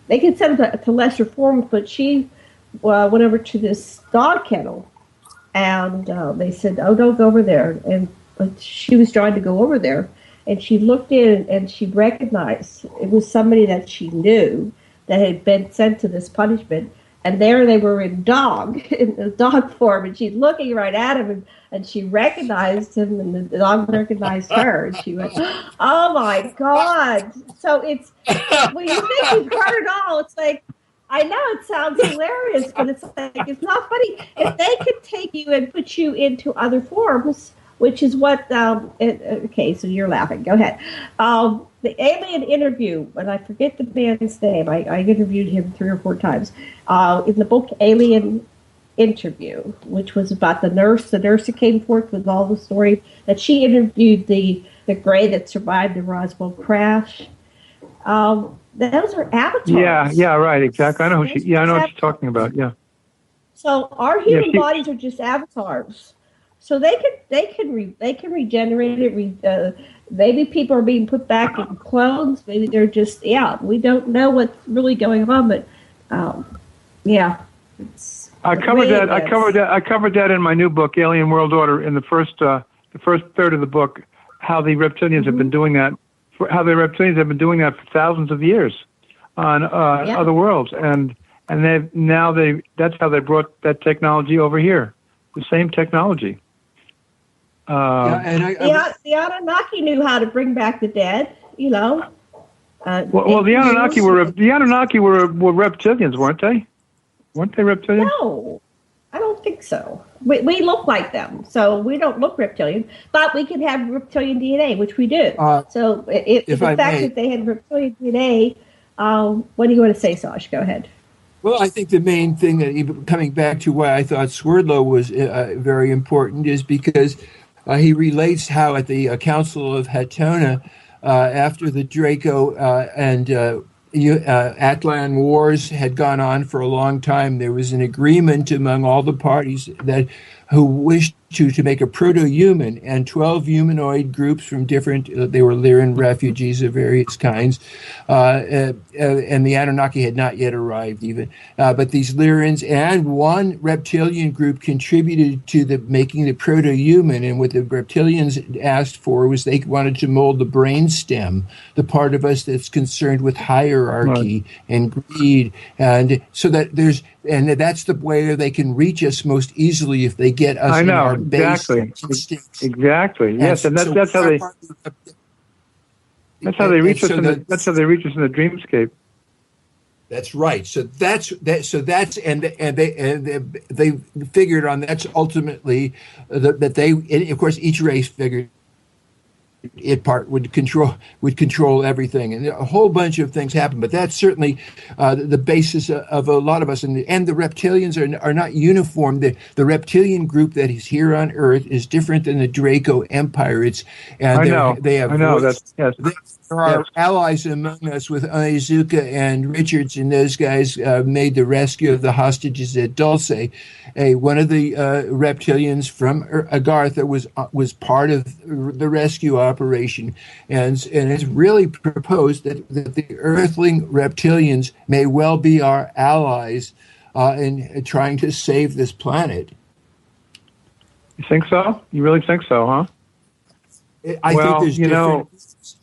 they could send them to lesser forms, but she went over to this dog kennel, and they said, "Oh, don't go over there." But she was trying to go over there, and she looked in and she recognized it was somebody that she knew that had been sent to this punishment. And there they were in the dog form, and she's looking right at him, and she recognized him, and the dog recognized her, and she went, "Oh my God!" So it's when you think you've heard it all, it's like, I know it sounds hilarious, but it's like, it's not funny. If they could take you and put you into other forms, which is what, okay, so you're laughing. Go ahead. The alien interview, and I forget the man's name. I interviewed him 3 or 4 times. In the book Alien Interview, which was about the nurse that came forth with all the story, that she interviewed the gray that survived the Roswell crash. Those are avatars. Yeah, right, exactly. I know what you're talking about. Yeah. So our human bodies are just avatars. So they can regenerate it. Maybe people are being put back in clones. Maybe they're just we don't know what's really going on. But I covered that in my new book, Alien World Order, in the first third of the book. How the reptilians have been doing that. How the reptilians have been doing that for thousands of years on other worlds, and that's how they brought that technology over here. The same technology. The Anunnaki knew how to bring back the dead. The Anunnaki were reptilians, weren't they? Weren't they reptilians? No, I don't think so. We look like them, so we don't look reptilian, but we can have reptilian DNA, which we do. So the fact that they had reptilian DNA, what do you want to say, Sasha? Go ahead. Well, I think the main thing that, coming back to why I thought Swerdlow was very important, is because he relates how at the Council of Hatona, after the Draco and Atlan wars had gone on for a long time, there was an agreement among all the parties who wished to make a proto-human, and 12 humanoid groups from different, they were Lyran refugees of various kinds, and the Anunnaki had not yet arrived even. But these Lyrans and one reptilian group contributed to making the proto-human, and what the reptilians asked for was they wanted to mold the brainstem, the part of us that's concerned with hierarchy and greed, and so that that's the way they can reach us most easily if they get us in our base instincts. Exactly. Yes, and that's how they they reach us. That's how they reach us in the dreamscape. That's right. So that's and they figured on that's ultimately that they, and of course each race figured would control everything, and a whole bunch of things happen. But that's certainly the basis of a lot of us. And the reptilians are not uniform. The reptilian group that is here on Earth is different than the Draco Empire. There are allies among us with Onizuka and Richards, and those guys made the rescue of the hostages at Dulce. One of the reptilians from Agartha was part of the rescue operation, and it's really proposed that the Earthling reptilians may well be our allies in trying to save this planet. You think so? You really think so, huh? I think there's different.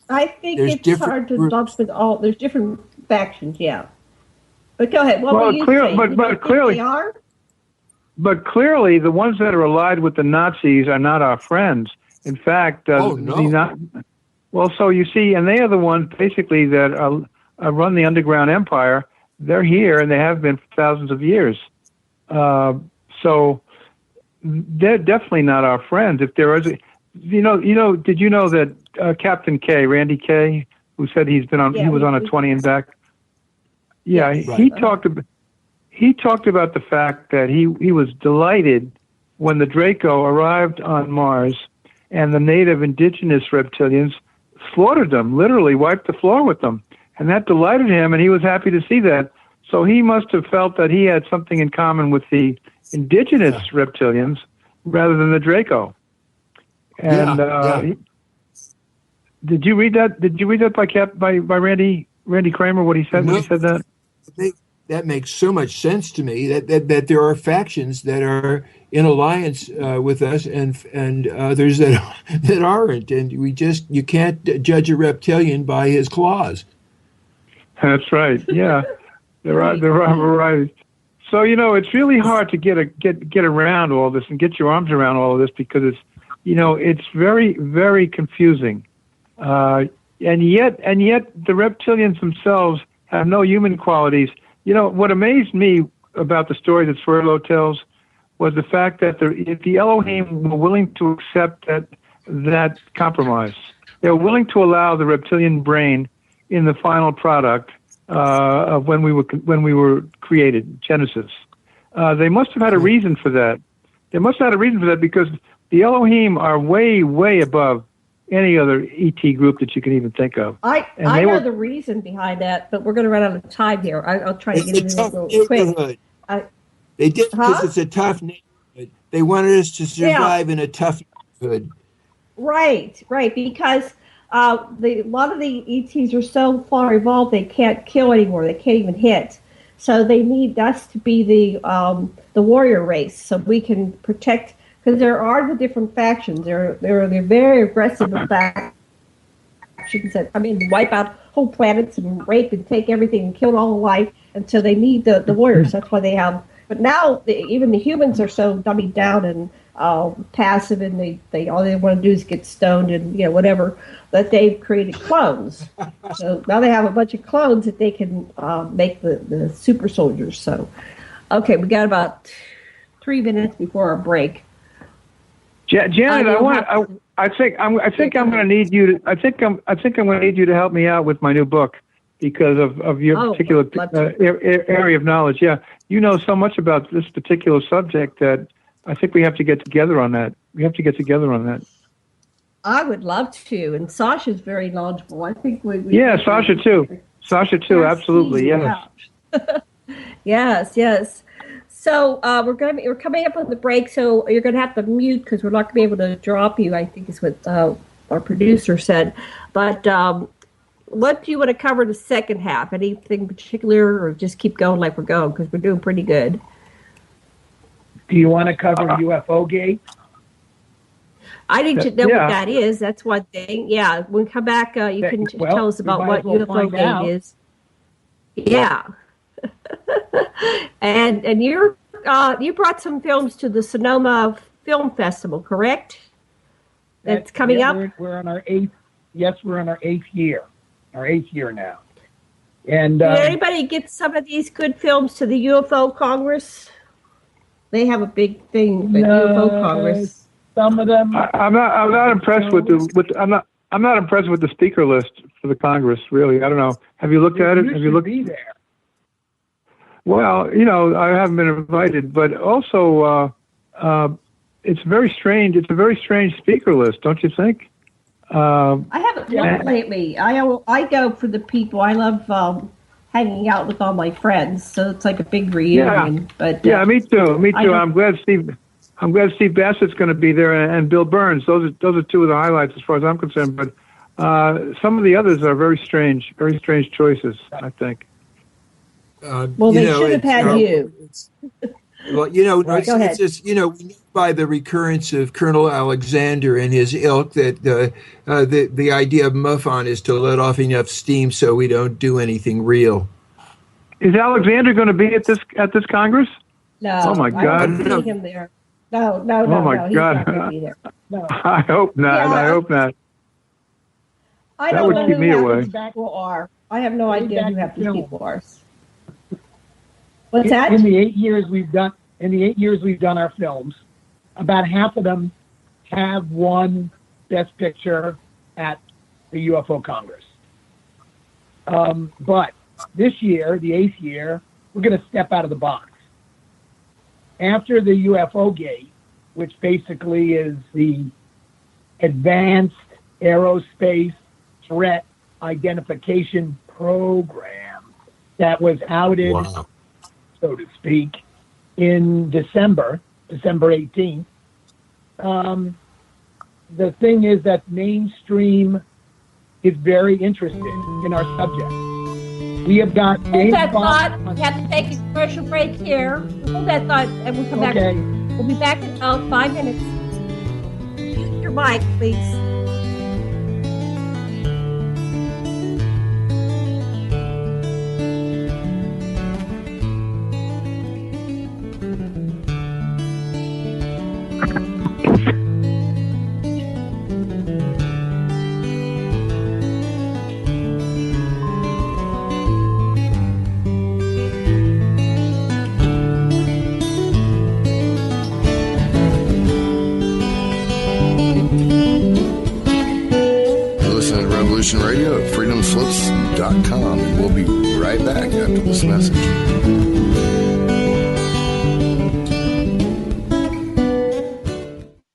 I think it's hard to lump with all. There's different factions, yeah. But go ahead. What were you saying? But clearly, they are? But clearly, the ones that are allied with the Nazis are not our friends. In fact, so you see, and they are the ones basically that run the underground empire. They're here, and they have been for thousands of years. So they're definitely not our friends. If there is, did you know that Captain K, Randy K, who said he was on a 20 and back. Yeah, he talked about the fact that he was delighted when the Draco arrived on Mars and the native indigenous reptilians slaughtered them, literally wiped the floor with them. And that delighted him, and he was happy to see that. So he must have felt that he had something in common with the indigenous reptilians rather than the Draco. And did you read that? Did you read that by Randy Kramer? What he said when he said that? That makes so much sense to me. That there are factions that are in alliance with us, and others that aren't, and you can't judge a reptilian by his claws. That's right. Yeah, there are varieties. So it's really hard to get around all this and get your arms around all of this because it's very, very confusing. And yet the reptilians themselves have no human qualities. What amazed me about the story that Swirlo tells was the fact that the Elohim were willing to accept that compromise. They were willing to allow the reptilian brain in the final product of when we were created, Genesis. They must have had a reason for that. They must have had a reason for that because the Elohim are way, way above any other ET group that you can even think of. I know the reason behind that, but we're going to run out of time here. I'll try to get into it real quick. They did because it's a tough neighborhood. They wanted us to survive in a tough neighborhood. Right, because a lot of the ETs are so far evolved they can't kill anymore. They can't even hit. So they need us to be the warrior race, so we can protect. Because there are the different factions. They're very aggressive factions that come in and wipe out whole planets and rape and take everything and kill all life. And so they need the warriors. That's why they have. But now even the humans are so dummied down and passive, and they all they want to do is get stoned and whatever. That they've created clones. So now they have a bunch of clones that they can make the super soldiers. So, okay, we got about 3 minutes before our break. Janet, I think I'm going to need you to help me out with my new book because of your particular area of knowledge. Yeah, you know so much about this particular subject that I think we have to get together on that. I would love to, and Sasha's very knowledgeable. I think we Sasha too. Absolutely, yes. Yes. So we're coming up on the break, so you're going to have to mute because we're not going to be able to drop you, I think is what our producer said. But what do you want to cover in the second half? Anything in particular, or just keep going like we're going because we're doing pretty good? Do you want to cover UFO Gate? I need to know what that is. That's one thing. Yeah, when we come back, you can tell us about what UFO Gate is. Yeah. and you brought some films to the Sonoma Film Festival, correct? That's coming up. We're on our eighth. Yes, we're on our eighth year. Our eighth year now. And did anybody get some of these good films to the UFO Congress? They have a big thing, the UFO Congress. Some of them. I'm not impressed with I'm not impressed with the speaker list for the Congress, really. I don't know. Have you looked at it? Have you looked? Be there. Well, I haven't been invited, but also it's very strange. It's a very strange speaker list, don't you think? I haven't looked lately. I go for the people. I love hanging out with all my friends, so it's like a big reunion. Yeah, but me too. I'm glad Steve Bassett's going to be there, and Bill Burns. Those are two of the highlights as far as I'm concerned. But some of the others are very strange choices, I think. Well, they should have had you. Well, right, go ahead. It's just, we know by the recurrence of Colonel Alexander and his ilk that the idea of MUFON is to let off enough steam so we don't do anything real. Is Alexander going to be at this Congress? No. Oh my God! I don't see him there. No. Oh my God! He's not going to be there. No. I hope not. Yeah. I hope not. I don't know who half these people are. I have no idea who half these people are. What's that? In the 8 years we've done our films, about half of them have won Best Picture at the UFO Congress. But this year, the 8th year, we're going to step out of the box. After the UFO Gate, which basically is the Advanced Aerospace Threat Identification Program that was outed, so to speak, in December 18th. The thing is that mainstream is very interested in our subject. We have got Hold that thought. We have to take a commercial break here. Hold that thought, and we'll come back. We'll be back in about 5 minutes. Use your mic, please. Radio at freedomslips.com, and we'll be right back after this message.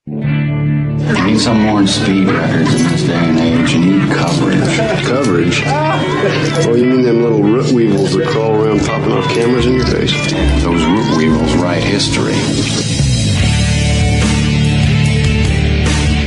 You need some more speed records in this day and age. You need coverage. Coverage? Oh, you mean them little root weevils that crawl around popping off cameras in your face? Those root weevils write history.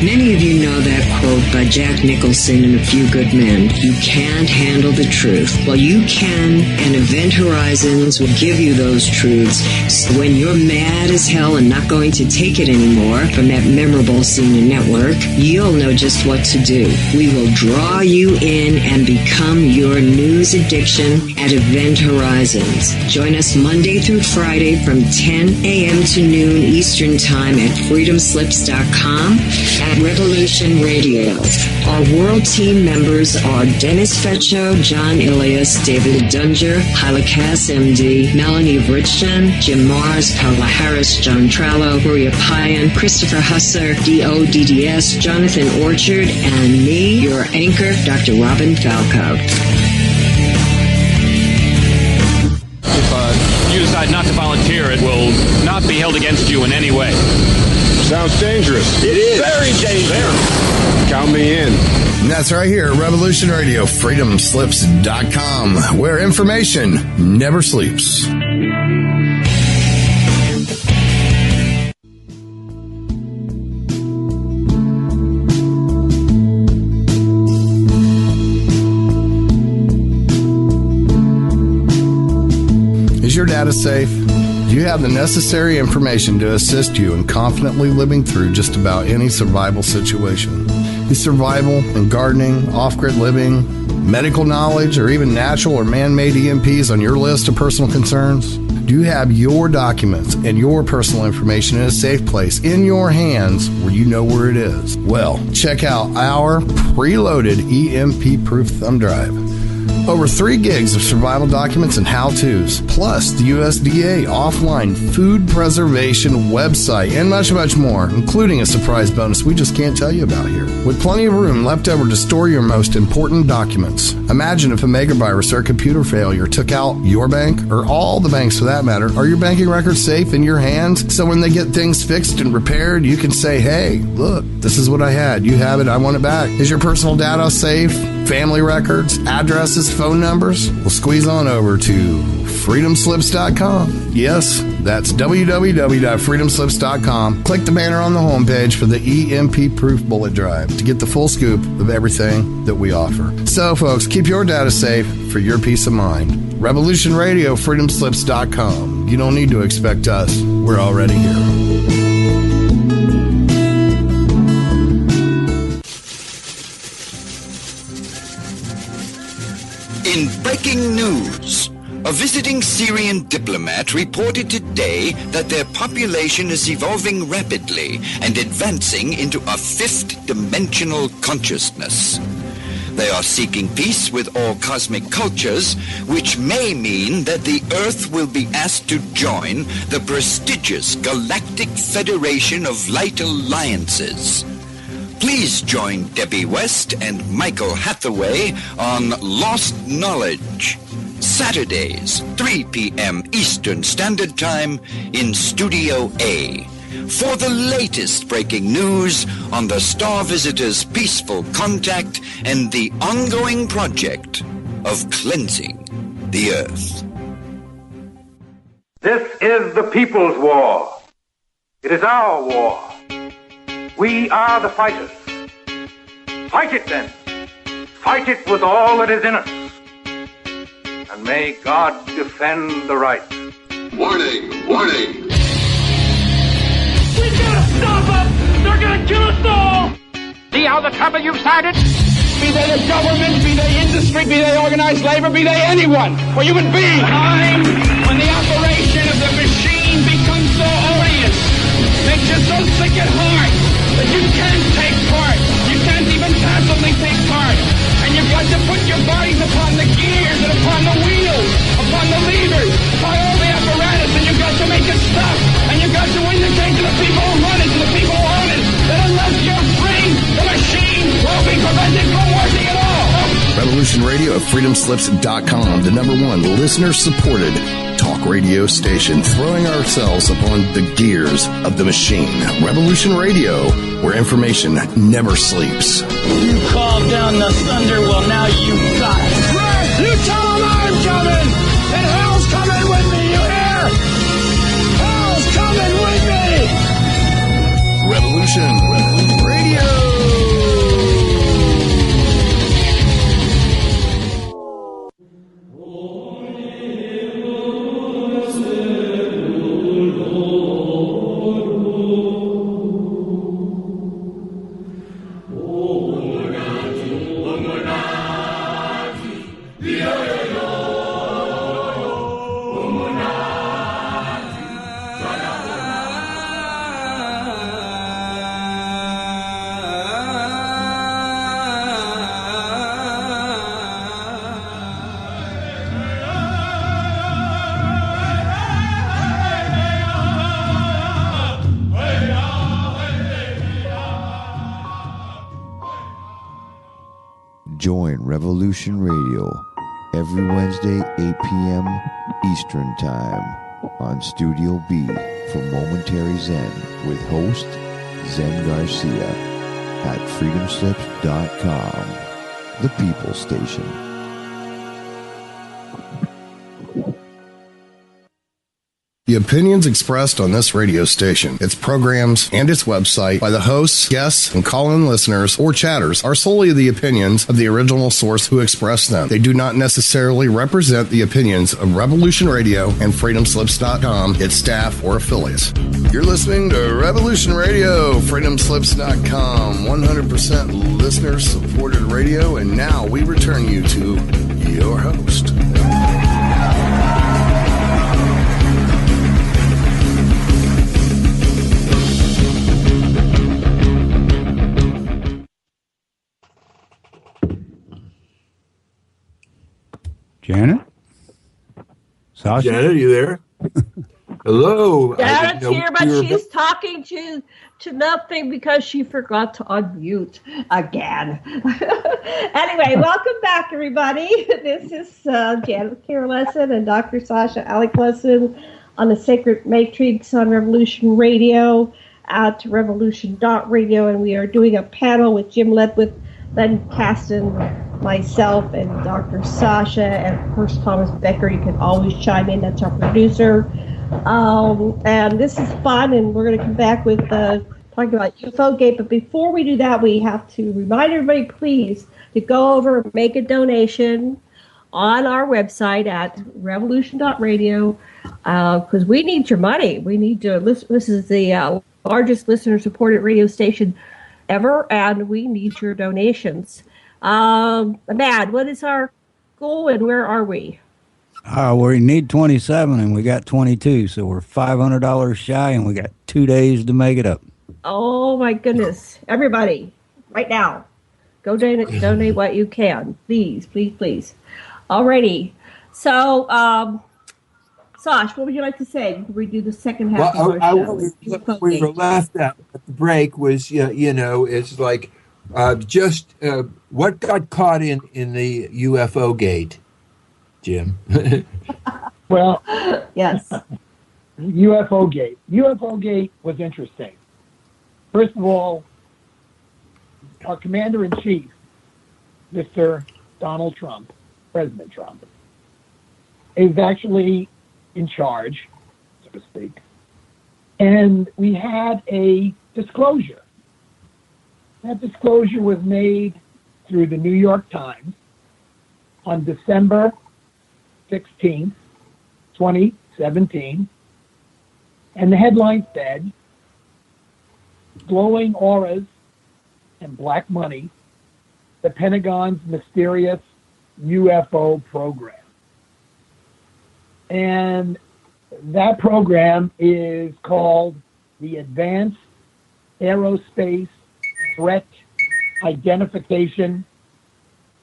Many of you know that quote by Jack Nicholson in A Few Good Men, "You can't handle the truth." Well, you can, and Event Horizons will give you those truths. So when you're mad as hell and not going to take it anymore from that memorable senior network, you'll know just what to do. We will draw you in and become your news addiction at Event Horizons. Join us Monday through Friday from 10 a.m. to noon Eastern Time at freedomslips.com. Revolution Radio. Our world team members are Dennis Fetcho, John Ilias, David Dunger, Hyla Cass, MD, Melanie Vrichjan, Jim Mars, Paula Harris, John Trallo, Maria Payan, Christopher Husser, DODDS, Jonathan Orchard, and me, your anchor, Dr. Robin Falco. If you decide not to volunteer, it will not be held against you in any way. Sounds dangerous. It is. Very dangerous. Count me in. And that's right here at Revolution Radio, freedomslips.com, where information never sleeps. Is your data safe? Do you have the necessary information to assist you in confidently living through just about any survival situation? Is survival and gardening, off-grid living, medical knowledge, or even natural or man-made EMPs on your list of personal concerns? Do you have your documents and your personal information in a safe place in your hands where you know where it is? Well, check out our preloaded EMP-proof thumb drive. Over 3 gigs of survival documents and how-tos, plus the USDA offline food preservation website, and much, much more, including a surprise bonus we just can't tell you about here. With plenty of room left over to store your most important documents. Imagine if a megavirus or a computer failure took out your bank, or all the banks for that matter. Are your banking records safe in your hands? So when they get things fixed and repaired, you can say, hey, look, this is what I had. You have it. I want it back. Is your personal data safe? Family records, addresses, phone numbers? Well, squeeze on over to freedomslips.com. Yes, that's www.freedomslips.com. Click the banner on the homepage for the EMP-proof bullet drive to get the full scoop of everything that we offer. So, folks, keep your data safe for your peace of mind. Revolution Radio, freedomslips.com. You don't need to expect us. We're already here. In breaking news, a visiting Syrian diplomat reported today that their population is evolving rapidly and advancing into a 5th dimensional consciousness. They are seeking peace with all cosmic cultures, which may mean that the Earth will be asked to join the prestigious Galactic Federation of Light Alliances. Please join Debbie West and Michael Hathaway on Lost Knowledge, Saturdays, 3 p.m. Eastern Standard Time in Studio A, for the latest breaking news on the Star Visitors' peaceful contact and the ongoing project of cleansing the Earth. This is the people's war. It is our war. We are the fighters. Fight it then. Fight it with all that is in us. And may God defend the right. Warning! Warning! We gotta stop them! They're gonna kill us all! See how the trouble you've started? Be they the government, be they industry, be they organized labor, be they anyone, or human beings. Time when the operation of the machine becomes so odious, makes you so sick at heart that you can't take part. You can't even passively take part. And you've got to put your bodies upon the gears and upon the wheels, upon the levers, upon all the apparatus, and you've got to make it stop. And you've got to indicate to the people who run it, to the people who own it, that unless you're free, the machine will be prevented from working at all. Revolution Radio at freedomslips.com, the #1 listener-supported talk radio station, throwing ourselves upon the gears of the machine. Revolution Radio, where information never sleeps. You called down the thunder, well now you got it. Right. You tell them I'm coming, and hell's coming with me, you hear? Hell's coming with me! Revolution Radio. Join Revolution Radio every Wednesday, 8 p.m. Eastern Time on Studio B for Momentary Zen with host Zen Garcia at freedomslips.com, the People Station. The opinions expressed on this radio station, its programs, and its website by the hosts, guests, and call-in listeners or chatters are solely the opinions of the original source who expressed them. They do not necessarily represent the opinions of Revolution Radio and freedomslips.com, its staff, or affiliates. You're listening to Revolution Radio, freedomslips.com, 100% listener-supported radio, and now we return you to your host. Janet? Sasha? Janet, are you there? Hello. Janet's here, but she's talking to nothing because she forgot to unmute again. Anyway, welcome back, everybody. This is Janet Kira Lessin and Dr. Sasha Alec Lessin on the Sacred Matrix on Revolution Radio at revolution.radio, and we are doing a panel with Jim Ledwith, Len Kasten, myself, and Dr. Sasha, and of course Thomas Becker. You can always chime in. That's our producer. And this is fun, and we're going to come back with talking about UFO Gate. But before we do that, we have to remind everybody, please, to go over and make a donation on our website at revolution.radio, because we need your money. We need to listen. This is the largest listener-supported radio station ever, and we need your donations. Mad, what is our goal, and where are we? We need 27, and we got 22, so we're $500 shy, and we got 2 days to make it up. Oh, my goodness. Everybody, right now, go donate what you can. Please, please, please. Alrighty. So, Sash, what would you like to say before we do the second half of our show? We were left at the break was, it's like just what got caught in the UFO Gate, Jim? Well, yes. UFO Gate. UFO Gate was interesting. First of all, our commander-in-chief, Mr. Donald Trump, President Trump, is actually in charge, so to speak. And we had a disclosure. That disclosure was made through the New York Times on December 16th, 2017. And the headline said, "Glowing auras and black money, the Pentagon's mysterious UFO program." And that program is called the Advanced Aerospace Threat Identification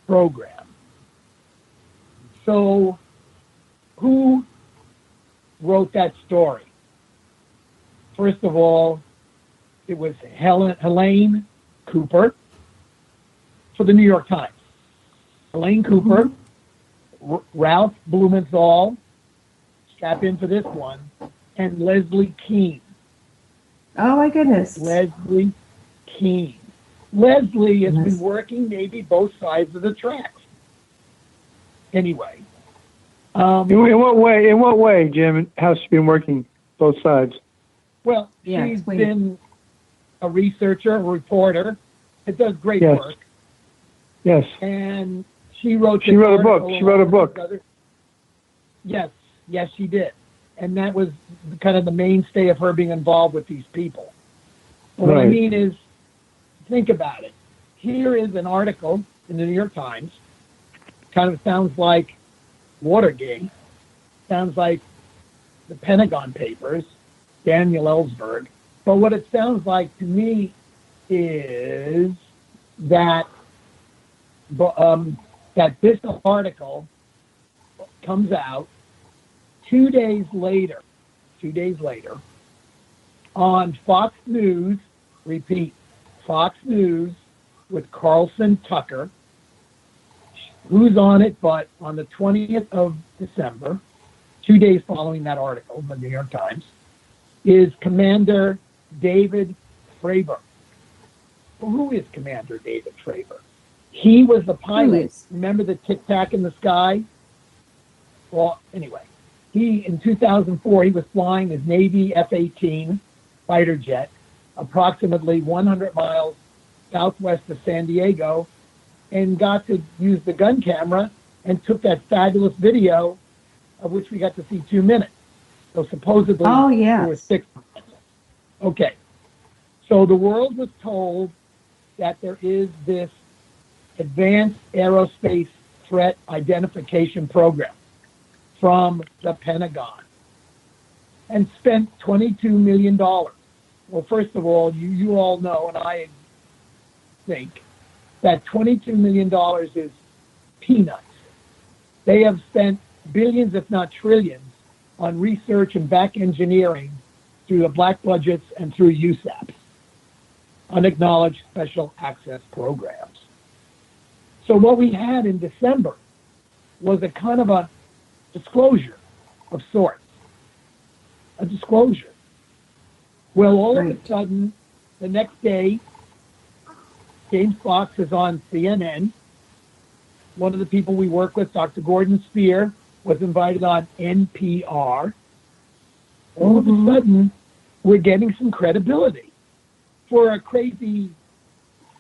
Program. So who wrote that story? First of all, it was Helene Cooper for the New York Times. Helene Cooper, Ralph Blumenthal, strap in for this one, and Leslie Keene. Oh, my goodness. Leslie Keene. Leslie has been working maybe both sides of the tracks. Anyway. In what way, Jim, has she been working both sides? Well, she's been a researcher, a reporter. It does great work. Yes. And she wrote a book. She wrote a book. Yes, she did. And that was kind of the mainstay of her being involved with these people. What I mean is, think about it. Here is an article in the New York Times. Kind of sounds like Watergate. Sounds like the Pentagon Papers, Daniel Ellsberg. But what it sounds like to me is that that this article comes out 2 days later on Fox News, repeat, Fox News with Carlson Tucker, who's on it, but on the 20th of December, 2 days following that article in the New York Times, is Commander David Fravor. Well, who is Commander David Fravor? He was the pilot. Remember the Tic Tac in the sky? Well, anyway, in 2004, he was flying his Navy F-18 fighter jet approximately 100 miles southwest of San Diego and got to use the gun camera and took that fabulous video of which we got to see 2 minutes. So supposedly there were 6 minutes. Okay. So the world was told that there is this Advanced Aerospace Threat Identification Program from the Pentagon and spent $22 million. Well, first of all, you all know, and I think, that $22 million is peanuts. They have spent billions, if not trillions, on research and back engineering through the black budgets and through USAPs, unacknowledged special access programs. So what we had in December was a kind of a disclosure of sorts, a disclosure. Well, all of a sudden, the next day, James Fox is on CNN. One of the people we work with, Dr. Gordon Spear, was invited on NPR. All of a sudden, we're getting some credibility for a crazy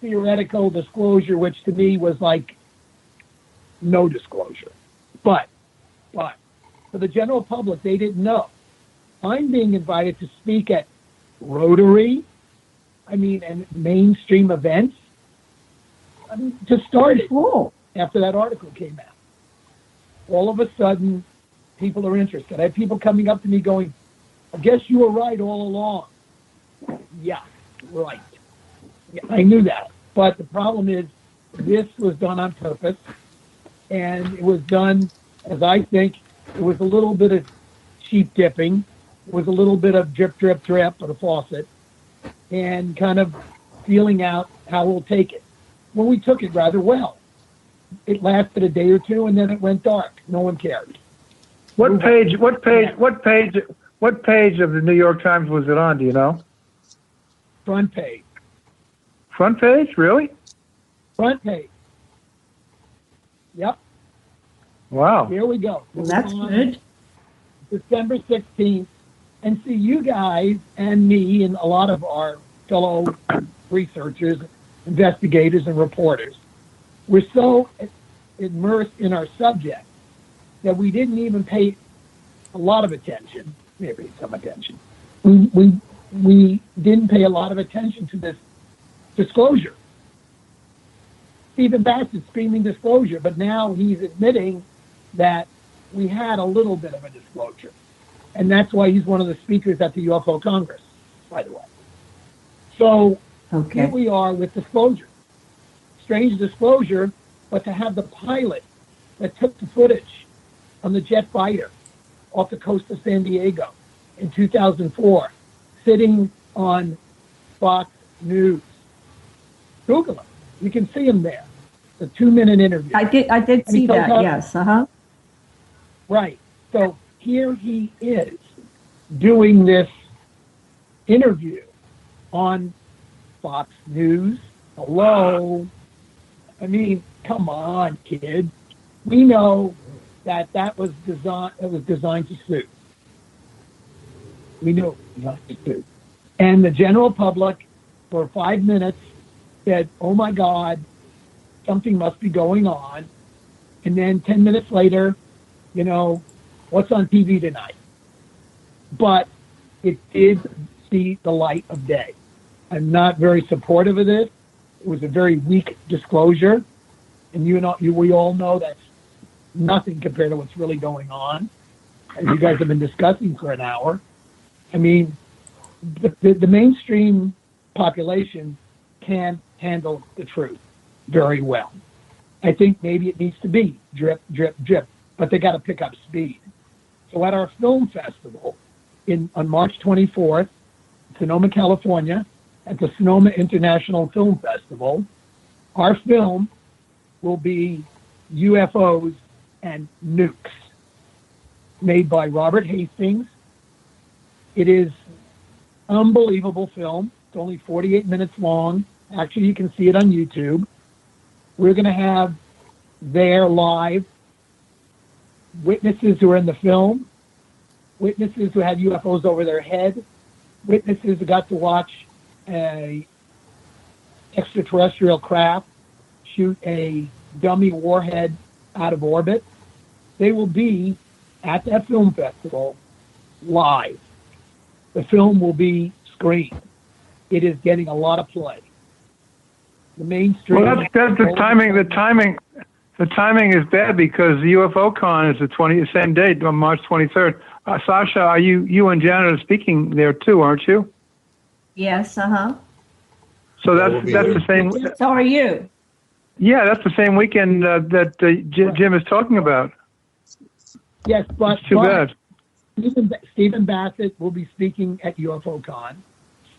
theoretical disclosure, which to me was like no disclosure. But for the general public, they didn't know. I'm being invited to speak at Rotary, and mainstream events. Just started after that article came out. All of a sudden, people are interested. I have people coming up to me going, I guess you were right all along. Yeah, right. Yeah, I knew that. But the problem is, this was done on purpose, and it was done, as I think, it was a little bit of sheep dipping, it was a little bit of drip, drip, drip at a faucet, and kind of feeling out how we'll take it. Well, we took it rather well. It lasted a day or two, and then it went dark. No one cared. What page of the New York Times was it on? Do you know? Front page. Front page, really? Front page. Yep. Wow. Here we go. Well, that's good. December 16th. And see, you guys and me and a lot of our fellow researchers, investigators, and reporters, we're so immersed in our subject that we didn't even pay a lot of attention, maybe some attention. We didn't pay a lot of attention to this disclosure. Stephen Bassett's screaming disclosure, but now he's admitting that we had a little bit of a disclosure. And that's why he's one of the speakers at the UFO Congress, by the way. So here we are with disclosure. Strange disclosure, but to have the pilot that took the footage on the jet fighter off the coast of San Diego in 2004, sitting on Fox News. Google him. You can see him there. The 2-minute interview. I did see that, yes. Right. So here he is doing this interview on Fox News. Hello. I mean, come on, kid. We know that was designed to suit. We knew it was designed to suit. And the general public, for 5 minutes, said, oh my God, something must be going on. And then 10 minutes later, what's on TV tonight? But it did see the light of day. I'm not very supportive of this. It was a very weak disclosure. And we all know that's nothing compared to what's really going on, as you guys have been discussing for an hour. I mean, the mainstream population can handle the truth very well. I think maybe it needs to be drip, drip, drip, but they got to pick up speed. So at our film festival on March 24th, Sonoma, California, at the Sonoma International Film Festival, our film will be UFOs and Nukes, made by Robert Hastings. It is unbelievable film. It's only 48 minutes long. Actually, you can see it on YouTube. We're going to have there live witnesses who are in the film, witnesses who had UFOs over their head, witnesses who got to watch a extraterrestrial craft shoot a dummy warhead out of orbit. They will be at that film festival live. The film will be screened. It is getting a lot of play. The mainstream. Well, that's the timing. The timing is bad because the UFO Con is the same date on March 23rd. Sasha, you and Janet are speaking there too, aren't you? Yes. So that's the same. So are you? Yeah, that's the same weekend that Jim is talking about. Yes, but Too bad. Stephen Bassett will be speaking at UFOCon,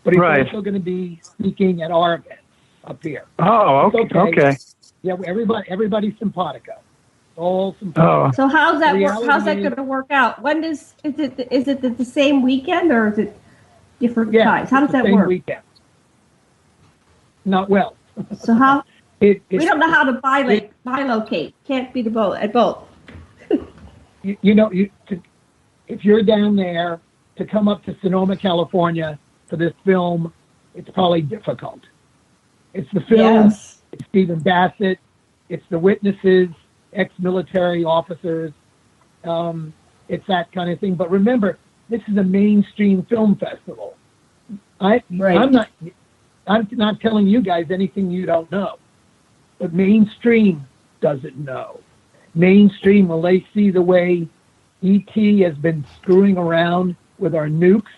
but he's also going to be speaking at our events up here. Oh, okay. Yeah, everybody's simpatico. All simpatico. So how's that going to work out? When is it the same weekend or is it different times? How does that work? Weekend. Not well. So how? We don't know how to bilocate. Can't be at both. If you're down there to come up to Sonoma, California for this film, it's probably difficult. It's the film. Yes. It's Stephen Bassett. It's the witnesses, ex-military officers. It's that kind of thing. But remember, this is a mainstream film festival. I'm not telling you guys anything you don't know. But mainstream doesn't know. Mainstream, when they see the way E.T. has been screwing around with our nukes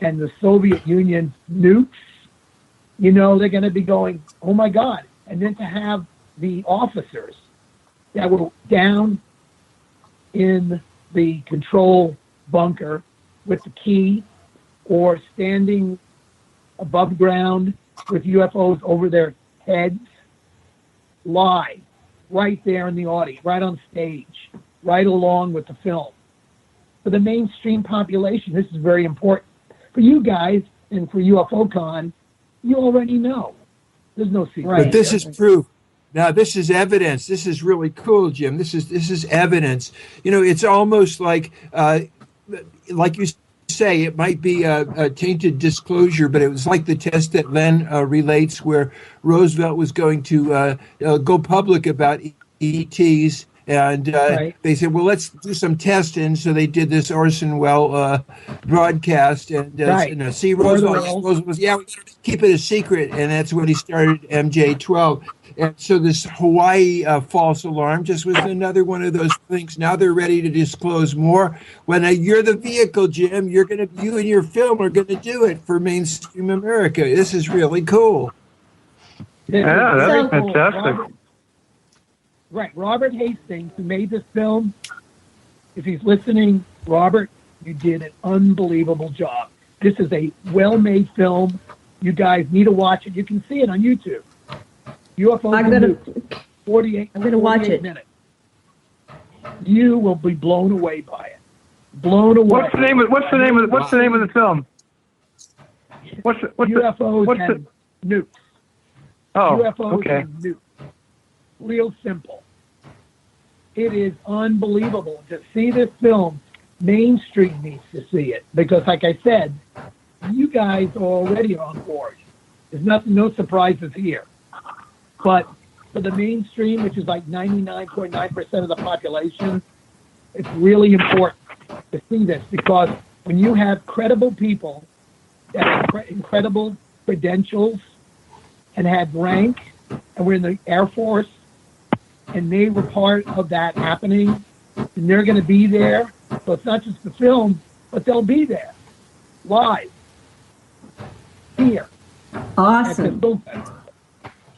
and the Soviet Union's nukes, they're going to be going, oh my God. And then to have the officers that were down in the control bunker with the key or standing above ground with UFOs over their heads, live, right there in the audience, right on stage, right along with the film. For the mainstream population, this is very important. For you guys and for UFOCon, you already know. There's no secret. But this is proof. Now, this is evidence. This is really cool, Jim. This is evidence. It's almost like you say, it might be a tainted disclosure, but it was like the test that Len relates, where Roosevelt was going to go public about ETs, and they said, well, let's do some testing. So they did this Orson Welles broadcast, and see, Roosevelt was, we keep it a secret, and that's when he started MJ-12. And so this Hawaii false alarm just was another one of those things. Now they're ready to disclose more. When you're the vehicle, Jim, you and your film are going to do it for mainstream America. This is really cool. Yeah, that'd be fantastic. Robert Hastings, who made this film, if he's listening, Robert, you did an unbelievable job. This is a well-made film. You guys need to watch it. You can see it on YouTube. UFO. I'm going to watch it. Minutes. You will be blown away by it. Blown away. What's the name of the film? UFOs and nukes. Oh, UFOs okay. and nukes. Real simple. It is unbelievable to see this film. Mainstream needs to see it because, like I said, you guys are already on board. There's no surprises here. But for the mainstream, which is like 99.9% of the population, it's really important to see this because when you have credible people that have incredible credentials and had rank and were in the Air Force and they were part of that happening, and they're going to be there. So it's not just the film, but they'll be there live here. Awesome.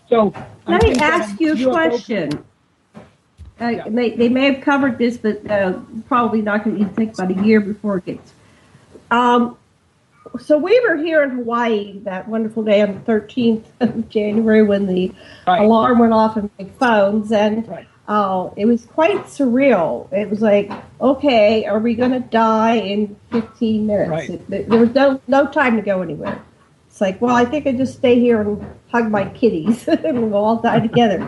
So let me ask you a question. They may have covered this, but probably not going to take about a year before it gets. So we were here in Hawaii that wonderful day on the 13th of January when the alarm went off in my phones, and it was quite surreal. It was like, okay, are we going to die in 15 minutes? There was no time to go anywhere. It's like, well, I think I just stay here and hug my kitties and we'll all die together.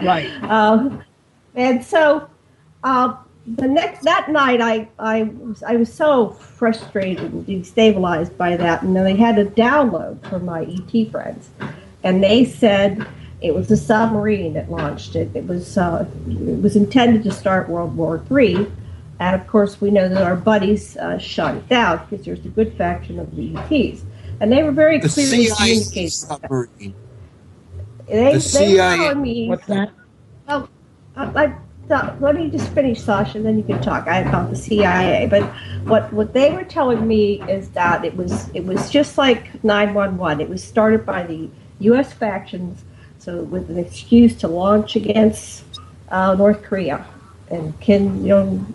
And so that night I was so frustrated and destabilized by that, and then they had a download from my ET friends, and they said it was a submarine that launched it. It was intended to start World War III, and of course we know that our buddies shot it down because there's a good faction of the ETs. And they were very clearly communicating. They were telling me. What's that? Oh, let me just finish, Sasha, and then you can talk. I about the CIA, but what they were telling me is that it was just like 9/11. It was started by the U.S. factions, so with an excuse to launch against North Korea. and Kim Jong,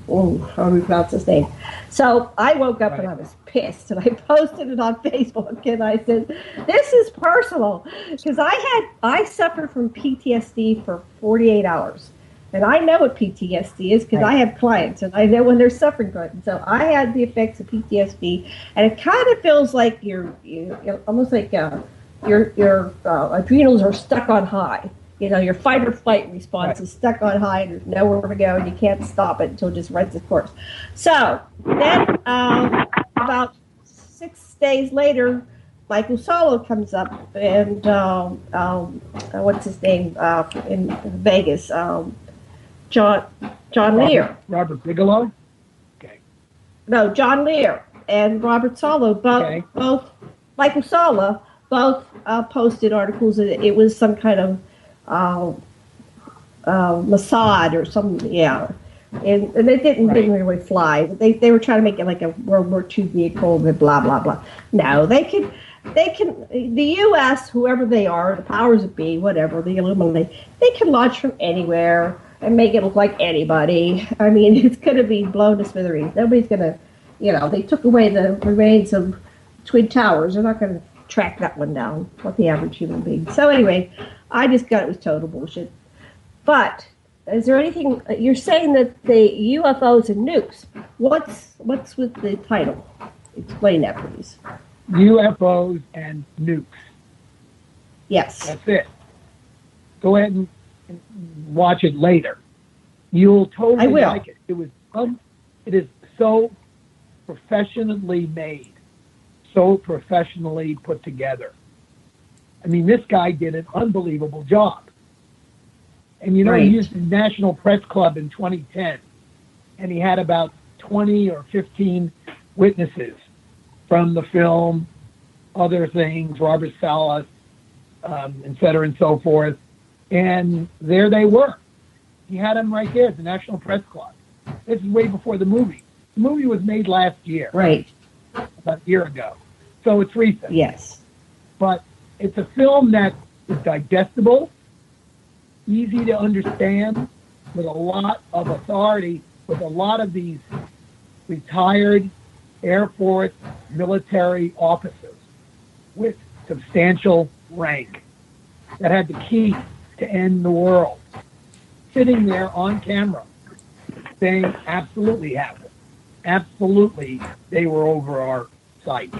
how do we pronounce his name? So I woke up and I was pissed, and I posted it on Facebook, and I said, "This is personal," because I suffered from PTSD for 48 hours, and I know what PTSD is because I have clients, and I know when they're suffering from it. And so I had the effects of PTSD, and it kind of feels like you're almost like your adrenals are stuck on high. You know, your fight or flight response is stuck on high, and there's nowhere to go, and you can't stop it until it just runs its course. So then, about 6 days later, Michael Solo comes up, and what's his name in Vegas? John Lear. Robert Bigelow? Okay. No, John Lear and Robert Solo, both Michael Solo, both posted articles that it was some kind of Mossad or something, and they didn't really fly. They were trying to make it like a World War II vehicle, and blah blah blah. No, they can. The U.S., whoever they are, the powers that be, whatever, the Illuminati, they can launch from anywhere and make it look like anybody. I mean, it's going to be blown to smithereens. Nobody's going to, they took away the remains of Twin Towers. They're not going to track that one down, what the average human being. So anyway, I just got it was total bullshit. But is there anything you're saying that the UFOs and nukes? What's with the title? Explain that, please. UFOs and nukes. Yes. That's it. Go ahead and watch it later. You'll totally like it. It is so professionally made, so professionally put together. I mean, this guy did an unbelievable job. And he used the National Press Club in 2010, and he had about 20 or 15 witnesses from the film, other things, Robert Salas, et cetera, and so forth. And there they were. He had them right there at the National Press Club. This is way before the movie. The movie was made last year. Right. About a year ago. So it's recent. Yes. But it's a film that is digestible, easy to understand, with a lot of authority, with a lot of these retired Air Force military officers with substantial rank that had the key to end the world, sitting there on camera saying, absolutely happened. Absolutely, they were over our site,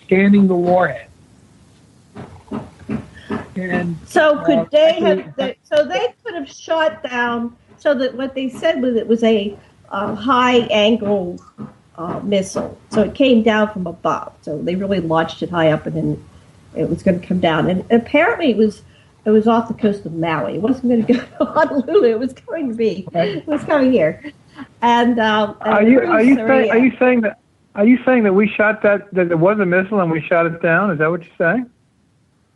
scanning the warhead. And so could they could have shot down, so that what they said was it was a high angle missile. So it came down from above. So they really launched it high up, and then it was going to come down. And apparently it was off the coast of Maui. It wasn't going to go to Honolulu. It was going to be. It was coming here. And are you saying that we shot that it was a missile and we shot it down? Is that what you're saying?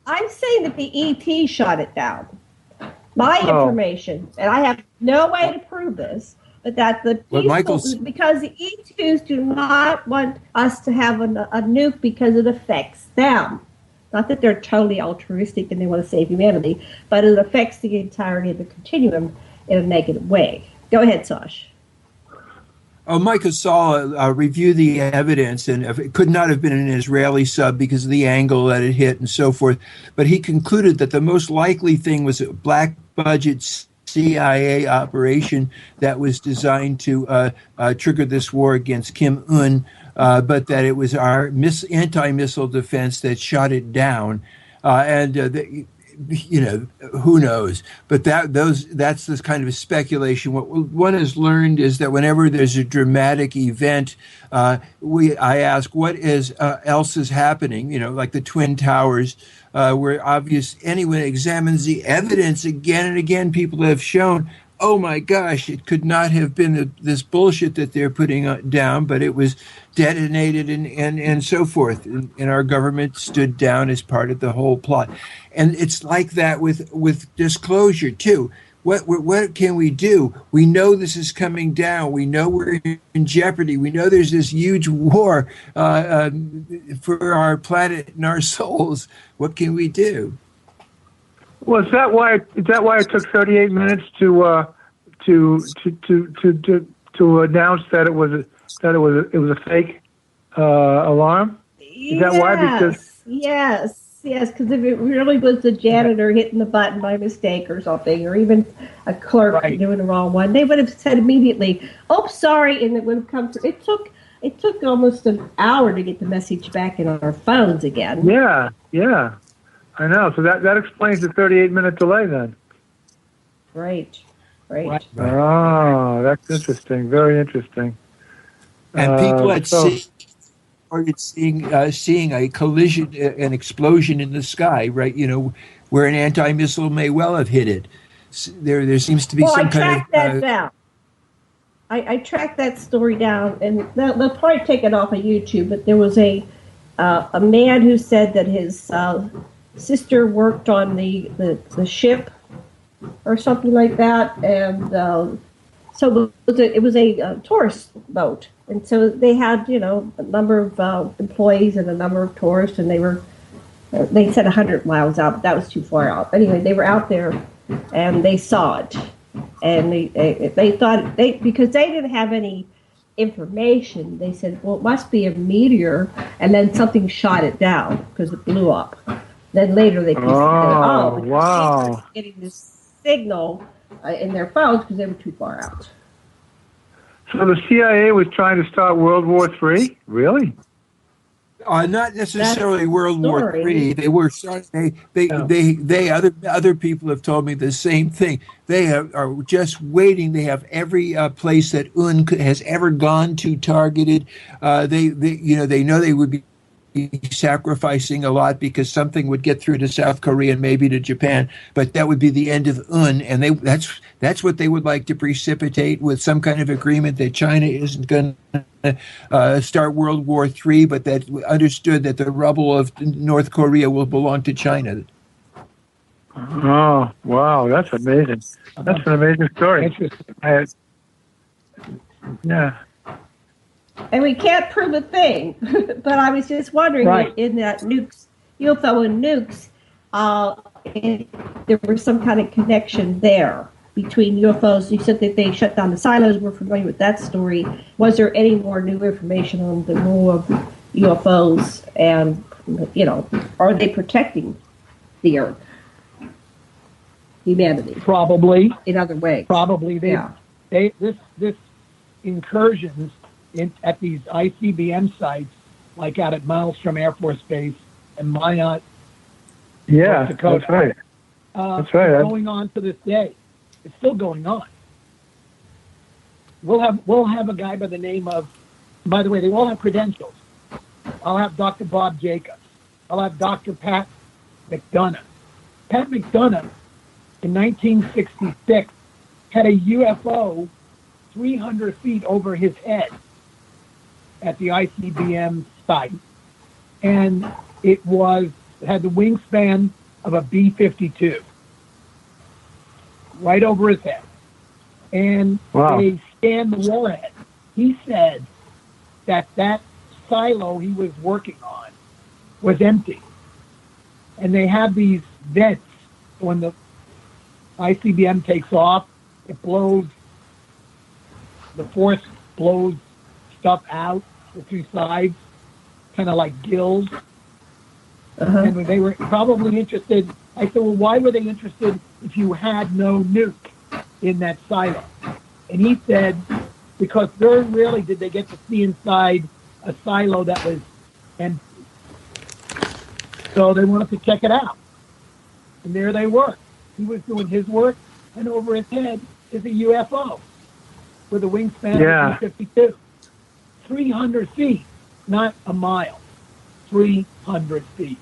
I'm saying that the ET shot it down. My information, and I have no way to prove this, but that the because the E2s do not want us to have a nuke because it affects them. Not that they're totally altruistic and they want to save humanity, but it affects the entirety of the continuum in a negative way. Go ahead, Sasha. Michael saw review the evidence, and it could not have been an Israeli sub because of the angle that it hit and so forth. But he concluded that the most likely thing was a black budget CIA operation that was designed to trigger this war against Kim Un, but that it was our anti-missile defense that shot it down. Who knows? But that's this kind of speculation. What one has learned is that whenever there's a dramatic event, I ask what else is happening. Like the Twin Towers, where anyone examines the evidence again and again, people have shown, oh my gosh, it could not have been this bullshit that they're putting down, but it was detonated and so forth. And our government stood down as part of the whole plot. And it's like that with disclosure, too. What can we do? We know this is coming down. We know we're in jeopardy. We know there's this huge war for our planet and our souls. What can we do? Well, is that why it took 38 minutes to to announce that it was a fake alarm? Is that why? Because yes, because if it really was the janitor hitting the button by mistake or something, or even a clerk doing the wrong one, they would have said immediately, "Oh, sorry," and it would have come to. It took almost an hour to get the message back in our phones again. Yeah, I know. So that explains the 38-minute delay then. Right. Oh, that's interesting. Very interesting. And people at sea started seeing a collision, an explosion in the sky, right? Where an anti-missile may well have hit it. There seems to be some kind of. That down. I tracked that story down, and they'll probably take it off of YouTube. But there was a man who said that his sister worked on the ship or something like that, and so it was a tourist boat, and so they had a number of employees and a number of tourists, and they said 100 miles out, but that was too far out. Anyway, they were out there, and they saw it, and they thought because they didn't have any information, they said, well, it must be a meteor, and then something shot it down because it blew up. Then later they pieced it wow. Getting this signal in their phones because they were too far out. So the CIA was trying to start World War III? Really? Not necessarily World War III. They were starting. Other people have told me the same thing. They are just waiting. They have every place that UN has ever gone to targeted. They know they would be sacrificing a lot because something would get through to South Korea and maybe to Japan, but that would be the end of UN, and that's what they would like to precipitate with some kind of agreement that China isn't going to start World War III, but that understood that the rubble of North Korea will belong to China. Oh, wow, that's amazing. That's an amazing story. Yeah. And we can't prove a thing, but I was just wondering in that UFO and nukes, if there was some kind of connection there between UFOs. You said that they shut down the silos. We're familiar with that story. Was there any more new information on the role of UFOs, and are they protecting the Earth, humanity? Probably. In other ways. Probably. This incursions at these ICBM sites, like out at Maelstrom Air Force Base and Minot, North Dakota. That's right. That's right. It's going on to this day. It's still going on. We'll have a guy by the name of, by the way, they all have credentials. I'll have Dr. Bob Jacobs. I'll have Dr. Pat McDonough. Pat McDonough, in 1966, had a UFO 300 feet over his head at the ICBM site, and it had the wingspan of a B-52 right over his head, and they scanned the warhead. He said that silo he was working on was empty, and they have these vents. When the ICBM takes off, it blows, the force blows stuff out the two sides, kind of like gills. And they were probably interested. I said, well, why were they interested if you had no nuke in that silo? And he said, because very rarely did they get to see inside a silo that was empty. So they wanted to check it out. And there they were. He was doing his work, and over his head is a UFO with a wingspan of 52. 300 feet, not a mile. 300 feet.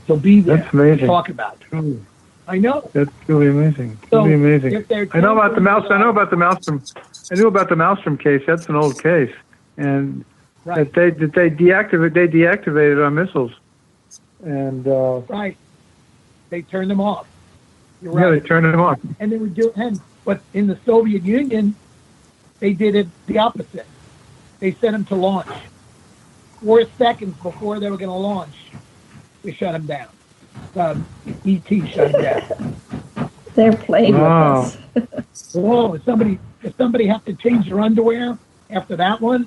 So be there. That's amazing. Talk about it. I know. That's really amazing. Really amazing. I know about the Maelstrom. I knew about the Maelstrom case. That's an old case, and that they deactivated our missiles, and they turned them off. You're right. Yeah, they turned them off. And they were doing, but in the Soviet Union, they did it the opposite. They sent them to launch. 4 seconds before they were going to launch, they shut them down. ET shut them down. They're playing with us. Whoa, does somebody have to change their underwear after that one?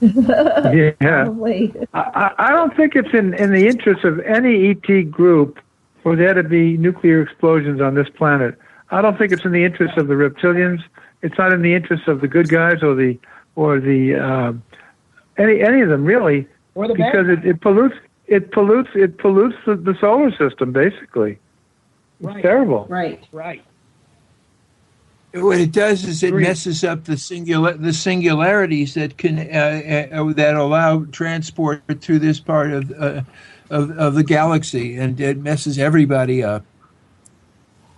Yeah. Probably. I don't think it's in the interest of any ET group for there to be nuclear explosions on this planet. I don't think it's in the interest of the reptilians. It's not in the interest of the good guys or the any of them really, or the because it pollutes the solar system basically. It's terrible. Right. What it does is it messes up the singularities that can that allow transport through this part of the galaxy, and it messes everybody up.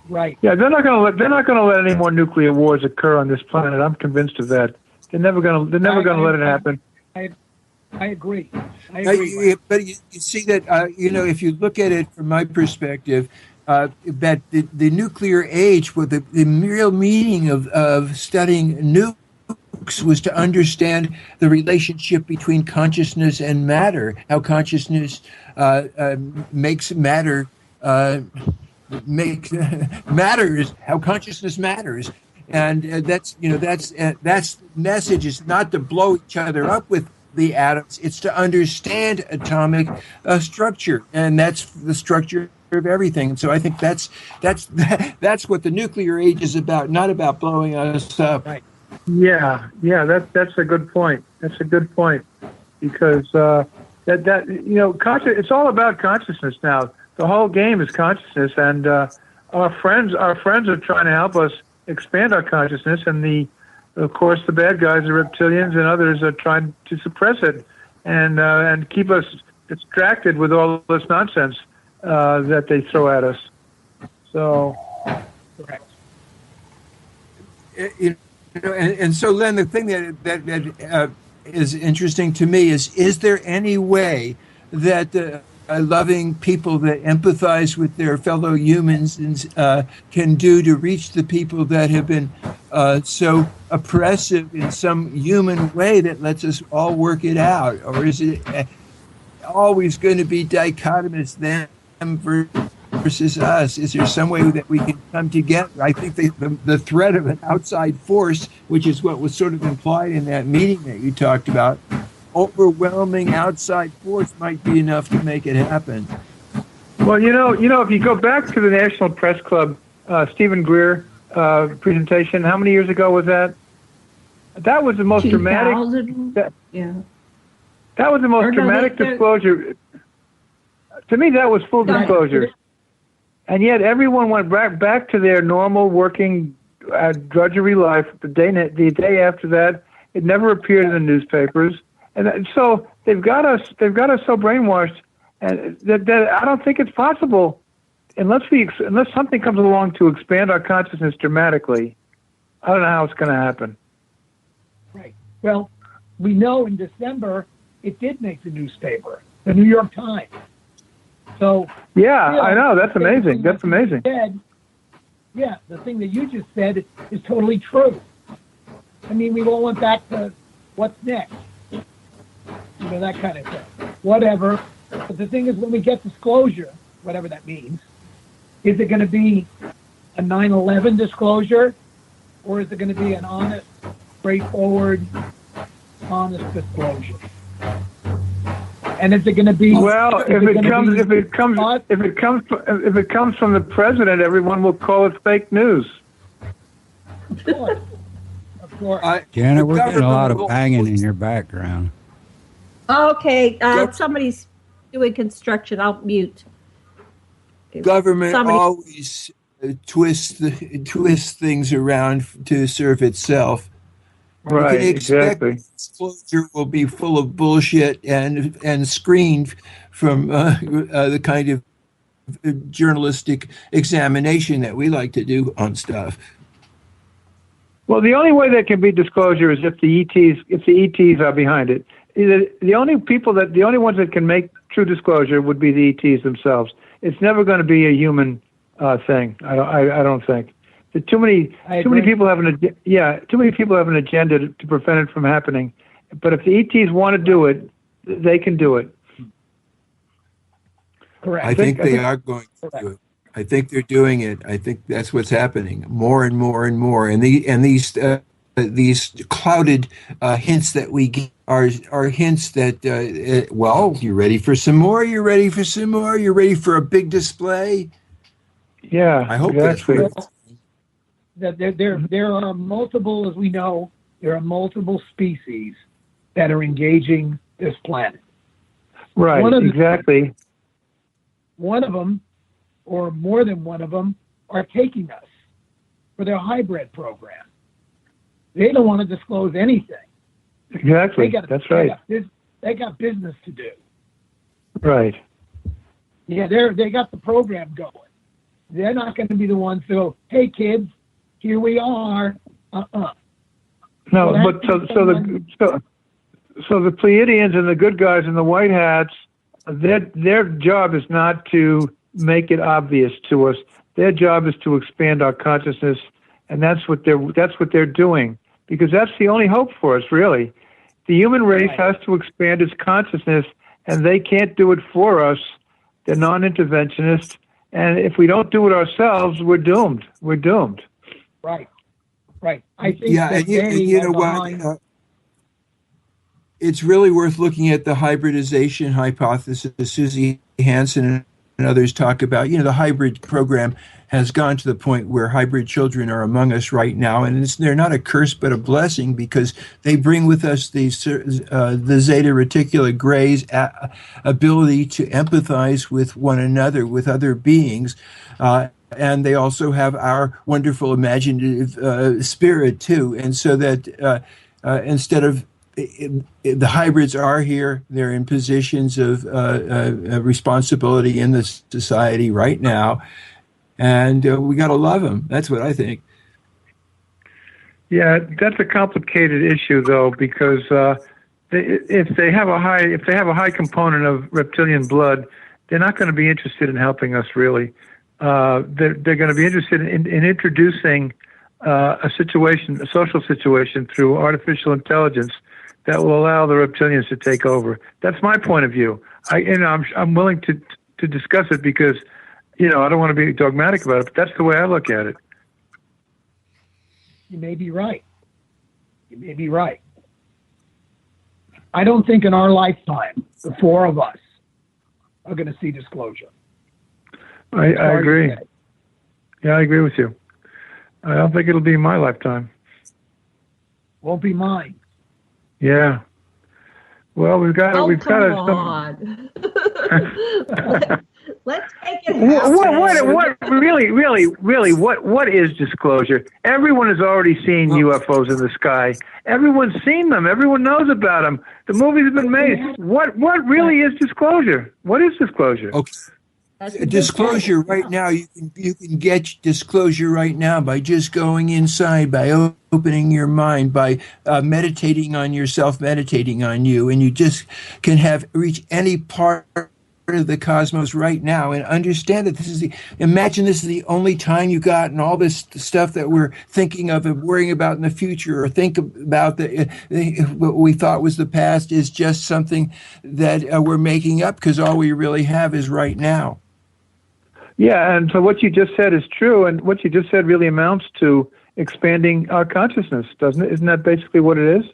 Right. Yeah, they're not going to let any more nuclear wars occur on this planet. I'm convinced of that. They're never going to let it happen. I agree. But you see that if you look at it from my perspective, that the nuclear age, with the real meaning of studying nukes was to understand the relationship between consciousness and matter, how consciousness makes matter matters, how consciousness matters. And that's message is not to blow each other up with the atoms. It's to understand atomic structure, and that's the structure of everything. And so I think that's what the nuclear age is about, not about blowing us up. Right. Yeah, that's a good point. That's a good point, because it's all about consciousness now. The whole game is consciousness, and our friends are trying to help us expand our consciousness, and of course the bad guys, the reptilians and others, are trying to suppress it and keep us distracted with all this nonsense that they throw at us. So, correct. And so, Len, the thing that is interesting to me is there any way that loving people that empathize with their fellow humans can do to reach the people that have been so oppressive in some human way that lets us all work it out? Or is it always going to be dichotomous, them versus us? Is there some way that we can come together? I think the threat of an outside force, which is what was sort of implied in that meeting that you talked about, overwhelming outside force might be enough to make it happen. Well, if you go back to the National Press Club Stephen Greer presentation, how many years ago was that? That was the most dramatic. That was the most dramatic disclosure. To me, that was full disclosure. And yet everyone went back to their normal working drudgery life. The day after that, it never appeared in the newspapers. And so they've got us so brainwashed, and that I don't think it's possible unless something comes along to expand our consciousness dramatically. I don't know how it's going to happen. Right. Well, we know in December it did make the newspaper, the New York Times. So yeah, I know, that's amazing. That's amazing. Yeah, the thing that you just said is totally true. I mean, we all went back to what's next. That kind of thing. Whatever. But the thing is, when we get disclosure, whatever that means, is it going to be a 9/11 disclosure, or is it going to be an honest, straightforward, honest disclosure? And is it going to be? Well, if it comes from the president, everyone will call it fake news. Of course. Janet, we're getting a lot of banging in your background. Okay, somebody's doing construction. I'll mute. Government always twists things around to serve itself. Right, you can expect exactly. Disclosure will be full of bullshit and screened from the kind of journalistic examination that we like to do on stuff. Well, the only way there can be disclosure is if the ETs are behind it. The only ones that can make true disclosure would be the ETs themselves. It's never going to be a human thing. I don't think. Too many people have an agenda to prevent it from happening. But if the ETs want to do it, they can do it. Correct. I think they are going to do it. I think they're doing it. I think that's what's happening more and more and more. And these clouded hints that we get are hints that, well, you're ready for some more. You're ready for some more. You're ready for a big display. Yeah, I hope exactly. That there are multiple, as we know, there are multiple species that are engaging this planet. Right, exactly. One of them, or more than one of them, are taking us for their hybrid program. They don't want to disclose anything. Exactly, that's right. They got business to do. Right. Yeah, they got the program going. They're not going to be the ones to go, hey, kids, here we are. No, but so the Pleiadians and the good guys in the white hats, their job is not to make it obvious to us. Their job is to expand our consciousness, and that's what they're doing, because that's the only hope for us, really. The human race has to expand its consciousness, and they can't do it for us. They're non-interventionists, and if we don't do it ourselves, we're doomed. We're doomed. Right. I think and you know what? It's really worth looking at the hybridization hypothesis. Susie Hansen and others talk about, the hybrid program has gone to the point where hybrid children are among us right now, and they're not a curse but a blessing, because they bring with us the Zeta Reticula Gray's ability to empathize with one another, with other beings, and they also have our wonderful imaginative spirit too. And so that instead of the hybrids are here, they're in positions of responsibility in the society right now, and we got to love them. That's what I think. Yeah, that's a complicated issue, though, because if they have a high component of reptilian blood, they're not going to be interested in helping us, really. They're going to be interested in introducing a social situation through artificial intelligence that will allow the reptilians to take over. That's my point of view. I'm willing to discuss it because, I don't want to be dogmatic about it, but that's the way I look at it. You may be right. I don't think in our lifetime the four of us are going to see disclosure. I agree. Yeah, I agree with you. I don't think it'll be in my lifetime. Won't be mine. Yeah. Well, we've got to. Let's take it. What is disclosure? Everyone has already seen UFOs in the sky. Everyone's seen them. Everyone knows about them. The movies have been made. What really is disclosure? What is disclosure? Okay. Disclosure right now, you can get disclosure right now by just going inside, by opening your mind, by meditating on yourself, meditating on you, and you just can reach any part of the cosmos right now and understand that imagine this is the only time you got, and all this stuff that we're thinking of and worrying about in the future, or think about what we thought was the past, is just something that we're making up, because all we really have is right now. Yeah, and so what you just said is true, and what you just said really amounts to expanding our consciousness, doesn't it? Isn't that basically what it is?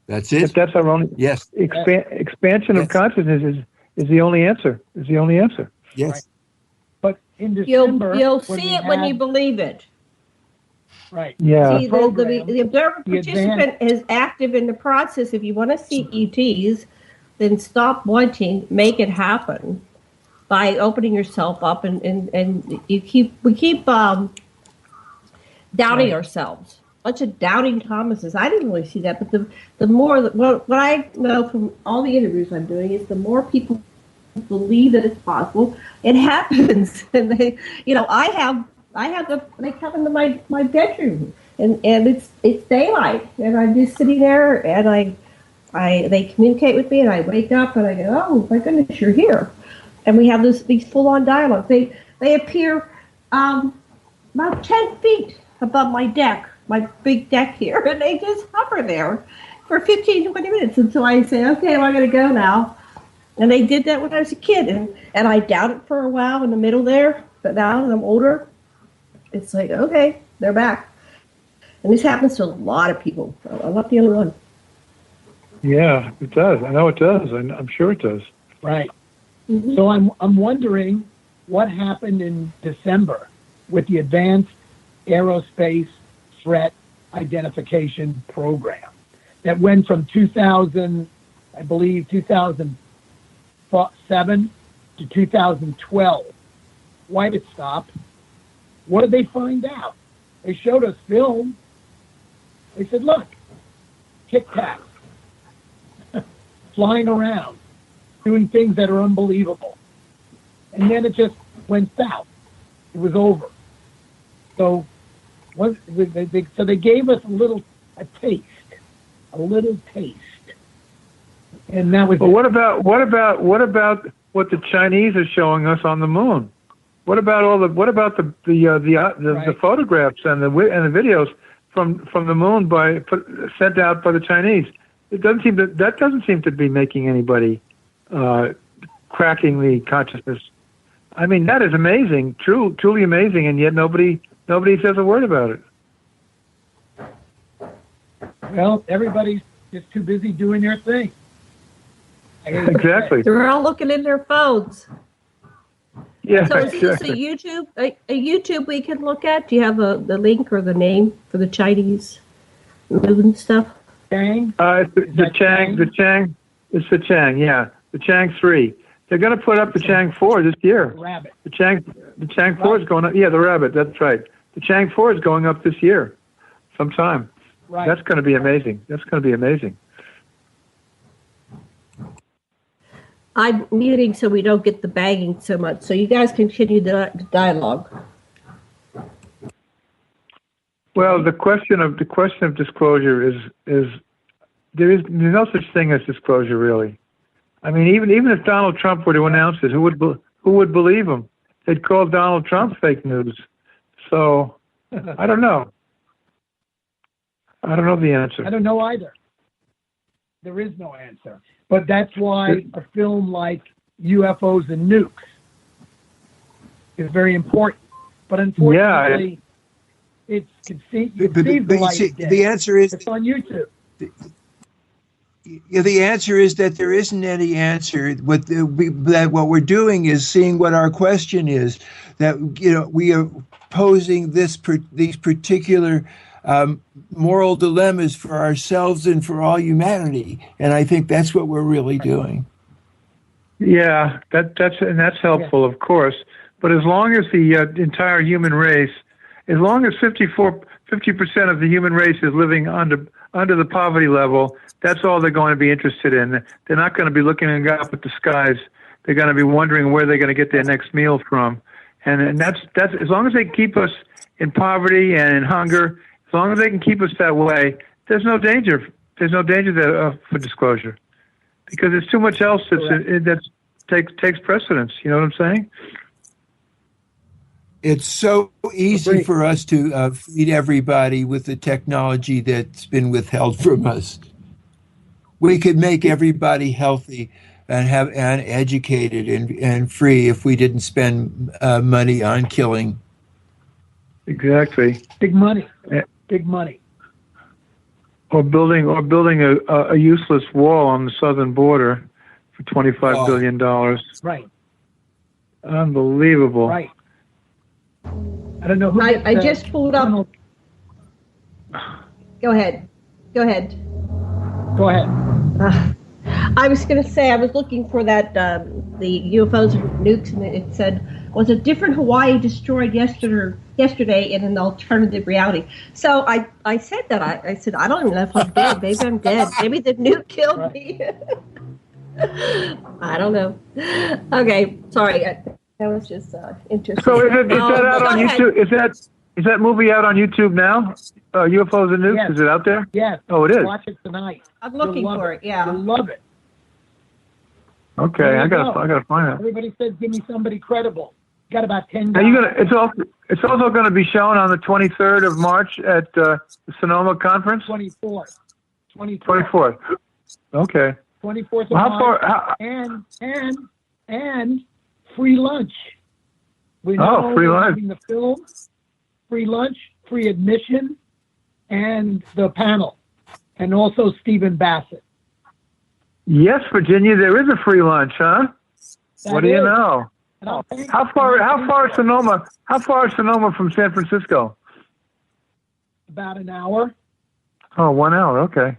That's it. If that's our only expansion of consciousness is the only answer. Yes. Right. But in December, you'll see it when you believe it. Right. Yeah. See, the observer participant is active in the process. If you want to see ETs, then stop wanting, make it happen by opening yourself up, and we keep doubting ourselves. A bunch of doubting Thomases. I didn't really see that, but the more what I know from all the interviews I'm doing is the more people believe that it's possible, it happens. And they, they come into my bedroom, and it's daylight, and I'm just sitting there, and they communicate with me, and I wake up and I go, oh my goodness, you're here. And we have these full-on dialogues. They appear about 10 feet above my deck, my big deck here, and they just hover there for 15, 20 minutes until I say, okay, well, I got to go now. And they did that when I was a kid, and I doubted for a while in the middle there, But now that I'm older, it's like, okay, they're back. And this happens to a lot of people. I'm not the only one. Yeah, it does. I know it does. I'm sure it does. Right. Mm-hmm. So I'm wondering what happened in December with the Advanced Aerospace Threat Identification Program that went from 2007 to 2012. Why did it stop? What did they find out? They showed us film. They said, look, Kit Kats flying around, doing things that are unbelievable. And then it just went south. It was over. So they gave us a taste. And that was. Well, what about what the Chinese are showing us on the moon? What about the photographs and the videos from the moon sent out by the Chinese? That doesn't seem to be making anybody cracking the consciousness. I mean, that is amazing, truly amazing, and yet nobody says a word about it. Well, everybody's just too busy doing their thing. Exactly. They're all looking in their phones. Yeah. So is this a YouTube we can look at? Do you have the link or the name for the Chinese moving stuff? Chang? It's the Chang. It's the Chang. Yeah, the Chang 3. They're going to put up the Chang 4 this year. Rabbit. The Chang 4 is going up. Yeah, the rabbit. That's right. The Chang 4 is going up this year, sometime. Right. That's going to be amazing. I'm muting so we don't get the banging so much. So you guys continue the dialogue. Well, the question of disclosure is there's no such thing as disclosure, really. I mean, even if Donald Trump were to announce it, who would believe him? They'd call Donald Trump fake news. So I don't know. I don't know the answer. I don't know either. There is no answer. But that's why a film like UFOs and Nukes is very important. But unfortunately, the answer is it's on YouTube. The answer is that there isn't any answer. What we're doing is seeing what our question is. That we are posing these particular moral dilemmas for ourselves and for all humanity, and I think that's what we're really doing. Yeah, that's helpful, of course. But as long as the entire human race, as long as 50% of the human race is living under the poverty level, that's all they're going to be interested in. They're not going to be looking up at the skies. They're going to be wondering where they're going to get their next meal from, and that's as long as they keep us in poverty and in hunger. As long as they can keep us that way, there's no danger. There's no danger for disclosure, because there's too much else that takes precedence. You know what I'm saying? It's so easy for us to feed everybody with the technology that's been withheld from us. We could make everybody healthy and educated and free if we didn't spend money on killing. Exactly. Big money. Big money. Or building a useless wall on the southern border for $25 billion. Right. Unbelievable. Right. I don't know who. I just pulled up. Go ahead. I was going to say, I was looking for that, the UFOs and nukes, and it said, was a different Hawaii destroyed yesterday in an alternative reality. So I said that. I said, I don't even know if I'm dead. Maybe I'm dead. Maybe the nuke killed me. I don't know. Okay, sorry. That was just interesting. So is that out on YouTube? Is that movie out on YouTube now? UFOs and Nukes? Yes. Is it out there? Yes. Oh, it is. Watch it tonight. I'm looking for it. Yeah. You'll love it. Okay, I gotta find it. Everybody says, give me somebody credible. Got about 10 Now it's also going to be shown on the 23rd of March at the Sonoma conference. 24th. 24th. Okay. 24th of March. And free lunch. We know free we're lunch. having the film, free lunch, free admission, and the panel, and also Stephen Bassett. Yes, Virginia, there is a free lunch, huh? What do you know? How far is Sonoma? How far is Sonoma from San Francisco? About an hour. Oh, 1 hour. Okay.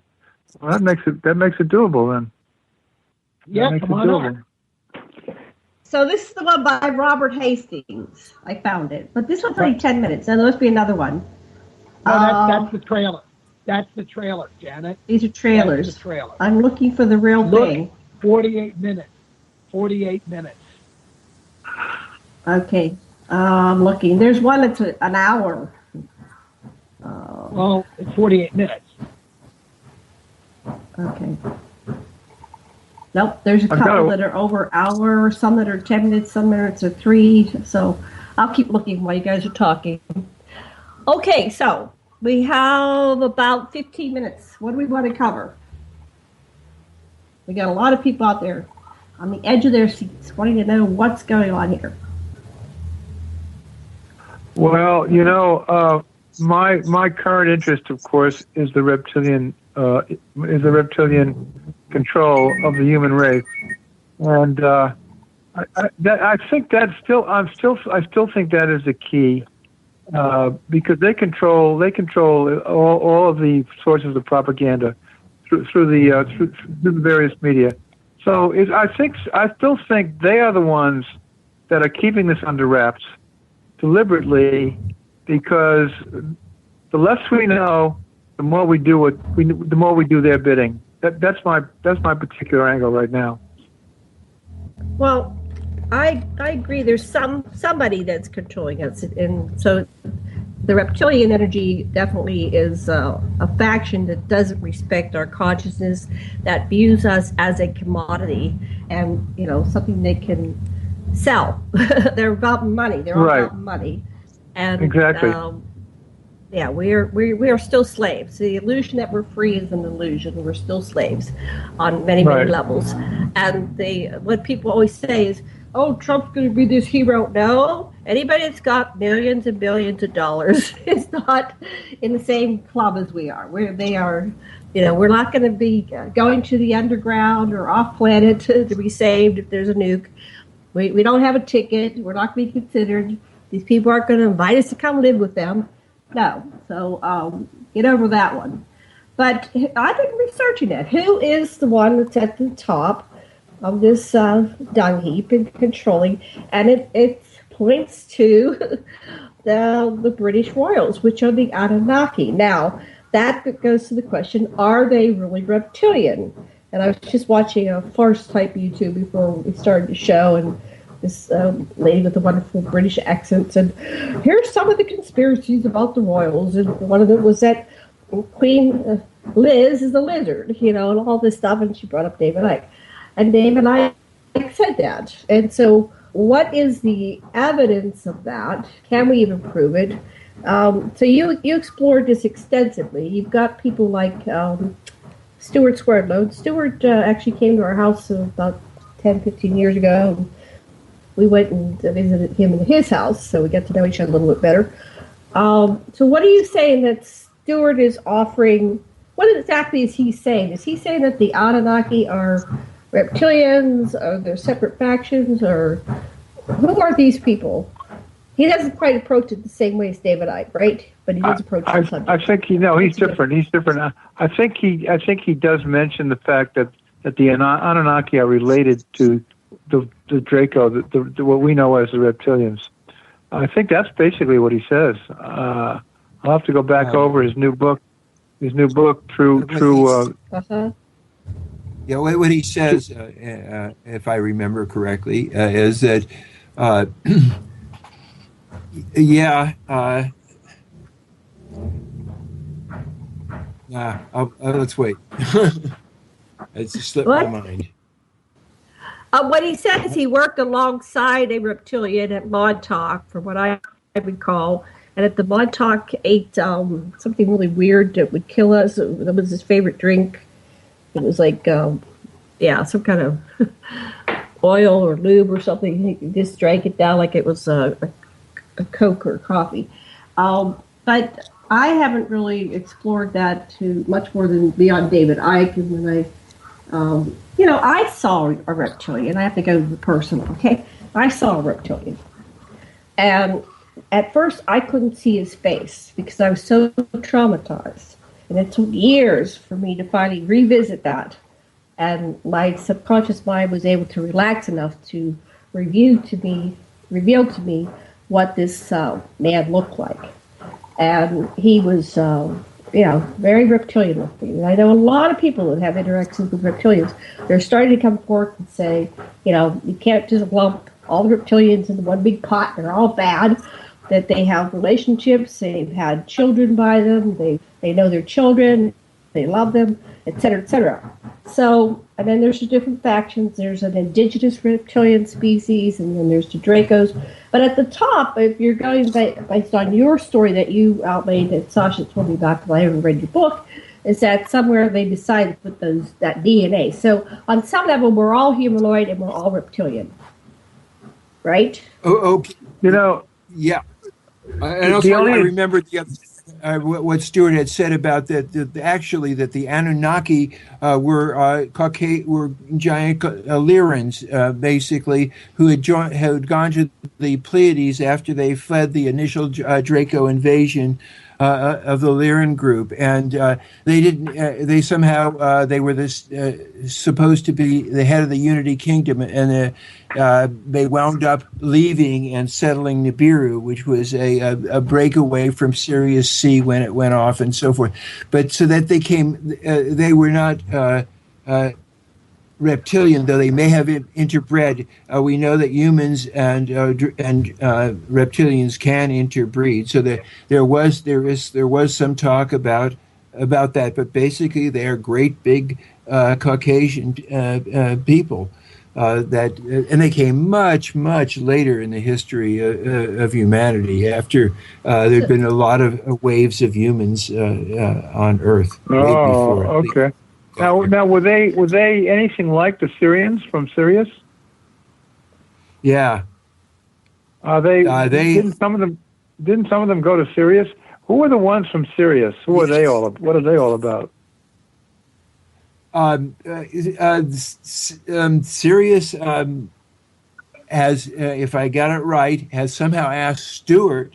Well, that makes it doable then. Yeah, come on up. So this is the one by Robert Hastings. I found it, but this one's only 10 minutes. Now there must be another one. No, that's the trailer. That's the trailer, Janet. These are trailers. That's the trailer. I'm looking for the real thing. 48 minutes. 48 minutes. Okay, I'm looking. There's one that's an hour. Well, it's 48 minutes. Okay. Nope, there's a couple that are over an hour, some that are 10 minutes, some minutes are 3. So I'll keep looking while you guys are talking. Okay, so we have about 15 minutes. What do we want to cover? We got a lot of people out there on the edge of their seats wanting to know what's going on here. Well, my current interest, of course, is the reptilian control of the human race, and I think that's still I still think that is the key, because they control all of the sources of propaganda through the various media. So I still think they are the ones that are keeping this under wraps deliberately, because the less we know, the more we do the more we do their bidding. That's my particular angle right now. Well, I agree. There's somebody that's controlling us, and so the reptilian energy definitely is a faction that doesn't respect our consciousness, that views us as a commodity and something they can sell. They're about money. They're all about money, and exactly. Yeah, we are still slaves. The illusion that we're free is an illusion. We're still slaves on many levels. And what people always say is, "Oh, Trump's going to be this hero." No, anybody that's got millions and billions of dollars is not in the same club as we are. They are. We're not going to be going to the underground or off planet to be saved if there's a nuke. We don't have a ticket. We're not going to be considered. These people aren't going to invite us to come live with them. No, so get over that one. But I've been researching it. Who is the one that's at the top of this dung heap and controlling? And it points to the British Royals, which are the Anunnaki. Now, that goes to the question, are they really reptilian? And I was just watching a farce-type YouTube before we started the show, and this lady with a wonderful British accent said, here's some of the conspiracies about the royals. And one of them was that Queen Liz is a lizard, and all this stuff. And she brought up David Icke. And David Icke said that. And so what is the evidence of that? Can we even prove it? So you explored this extensively. You've got people like Stuart Swerdlow. Stuart actually came to our house about 10, 15 years ago. We went and visited him in his house, so we got to know each other a little bit better. So what are you saying that Stewart is offering? What exactly is he saying? Is he saying that the Anunnaki are reptilians, or they're separate factions, or who are these people? He doesn't quite approach it the same way as David Icke, right? But he does approach the subject. I think he's different. He's different. I think he does mention the fact that the Anunnaki are related to the Draco, what we know as the reptilians. I think that's basically what he says. I'll have to go back over his new book through. Yeah, what he says, if I remember correctly, is that let's wait. It's just slipped my mind. What he said is he worked alongside a reptilian at Montauk, from what I recall. And at the Montauk ate something really weird that would kill us. That was his favorite drink. It was like, some kind of oil or lube or something. He just drank it down like it was a Coke or coffee. But I haven't really explored that to much more than beyond David Icke. And when I saw a reptilian. I have to go to the personal, okay? I saw a reptilian. And at first, I couldn't see his face because I was so traumatized. And it took years for me to finally revisit that. And my subconscious mind was able to relax enough to reveal to me what this man looked like. And he was, very reptilian looking. And I know a lot of people that have interactions with reptilians. They're starting to come forth and say, you can't just lump all the reptilians in one big pot. They're all bad. That they have relationships, they've had children by them, they know their children, they love them, etc., etc. So, and then there's the different factions. There's an indigenous reptilian species, and then there's the Dracos. But at the top, if you're going based on your story that you outlined, that Sasha told me about, because I haven't read your book, is that somewhere they decided to put that DNA. So on some level, we're all humanoid and we're all reptilian, right? Oh, okay. Yeah. And also, I remember what Stuart had said about that. Actually, that the Anunnaki were giant Lyrans, basically, who had gone to the Pleiades after they fled the initial Draco invasion of the Lyran group, and they didn't. They somehow they were this supposed to be the head of the Unity Kingdom, and they wound up leaving and settling Nibiru, which was a breakaway from Sirius C when it went off, and so forth. But so that they were not reptilian, though they may have interbred. We know that humans and reptilians can interbreed. So there was some talk about that. But basically, they are great big Caucasian people and they came much later in the history of humanity, after there'd been a lot of waves of humans on Earth. Oh, okay. Now, were they anything like the Syrians from Sirius? Yeah. Didn't some of them go to Sirius? Who were the ones from Sirius? Who are they all? What are they all about? Sirius has, if I got it right, has somehow asked Stuart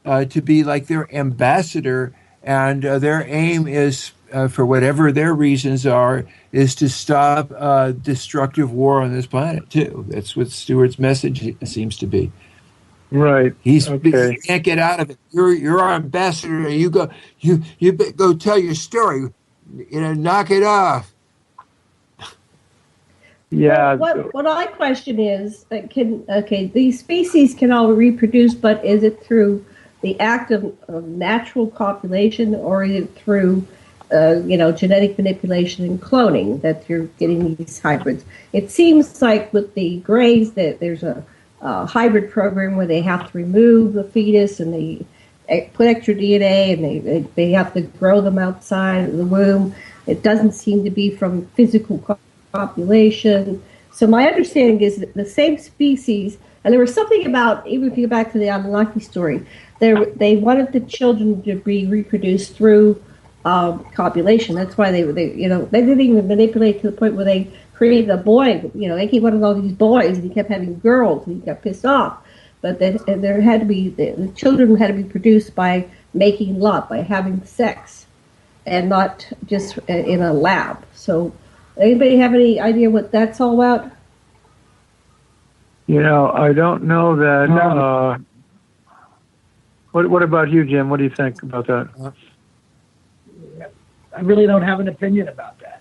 to be like their ambassador, and their aim is, for whatever their reasons are, is to stop destructive war on this planet too. That's what Stuart's message seems to be. Right. He can't get out of it. You're our ambassador. You go tell your story. Knock it off. Yeah. What I question is, these species can all reproduce, but is it through the act of natural copulation, or is it through genetic manipulation and cloning that you're getting these hybrids? It seems like with the Greys that there's a hybrid program where they have to remove the fetus and they put extra DNA and they have to grow them outside of the womb. It doesn't seem to be from physical copulation. So my understanding is that the same species, and there was something about, even if you go back to the Anunnaki story, they wanted the children to be reproduced through copulation. That's why they didn't even manipulate to the point where they created a boy. He wanted all these boys, and he kept having girls, and he got pissed off. But there had to be, the children had to be produced by making love, by having sex, and not just in a lab. So, anybody have any idea what that's all about? I don't know that. What about you, Jim? What do you think about that? I really don't have an opinion about that.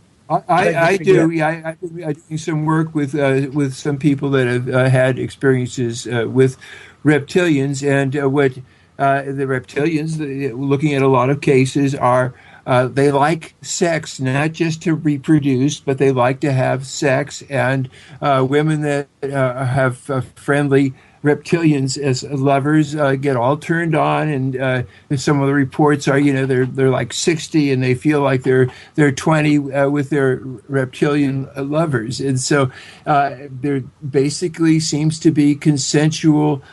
I do. Yeah, I do some work with some people that have had experiences with reptilians, and what the reptilians, looking at a lot of cases, are they like sex, not just to reproduce, but they like to have sex, and women that have friendly reptilians as lovers get all turned on, and some of the reports are, they're like 60 and they feel like they're 20 with their reptilian lovers, and so there basically seems to be consensual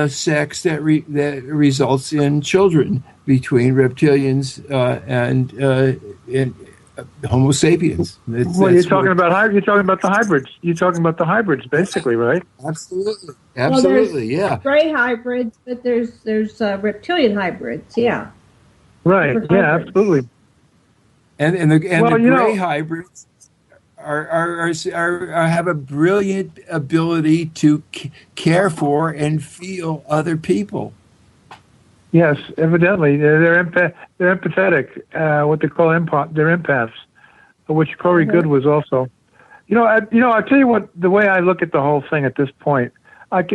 sex that results in children between reptilians and Homo sapiens. You're talking about the hybrids. You're talking about the hybrids, basically, right? Absolutely, Well, yeah. Gray hybrids, but there's reptilian hybrids, yeah. Right. Yeah, absolutely. And the gray hybrids are have a brilliant ability to care for and feel other people. Yes, evidently they're empathetic. What they call they're empaths, which Corey Good was also. I'll tell you what. The way I look at the whole thing at this point,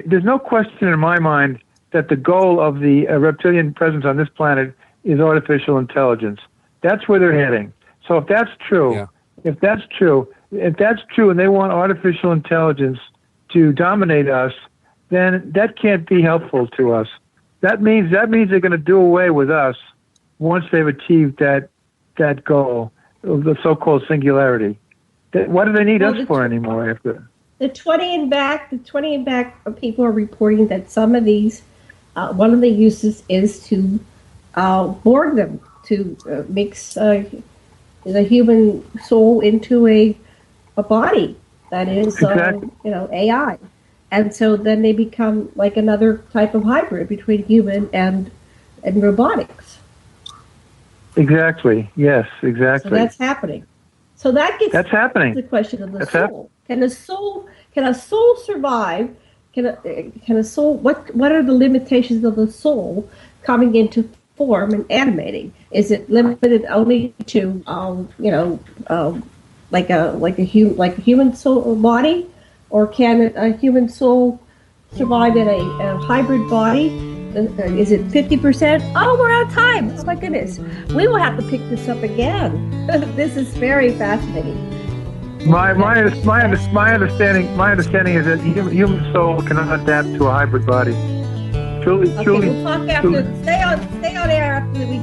there's no question in my mind that the goal of the reptilian presence on this planet is artificial intelligence. That's where they're heading. So if that's true, and they want artificial intelligence to dominate us, then that can't be helpful to us. That means they're going to do away with us once they've achieved that goal, the so-called singularity. What do they need us for anymore after? The 20 and back people are reporting that some of these, one of the uses is to board them, to mix the human soul into a body that is, exactly. AI. And so then they become like another type of hybrid between human and robotics. Exactly. Yes, exactly. So that's happening. So that's happening. The question of the soul. Can a soul survive? Can a soul? What are the limitations of the soul coming into form and animating? Is it limited only to like a human soul body? Or can a human soul survive in a hybrid body? Is it 50%? Oh, we're out of time. Oh my goodness. We will have to pick this up again. This is very fascinating. My understanding is that human soul cannot adapt to a hybrid body. Truly. We'll talk after. Stay on air after we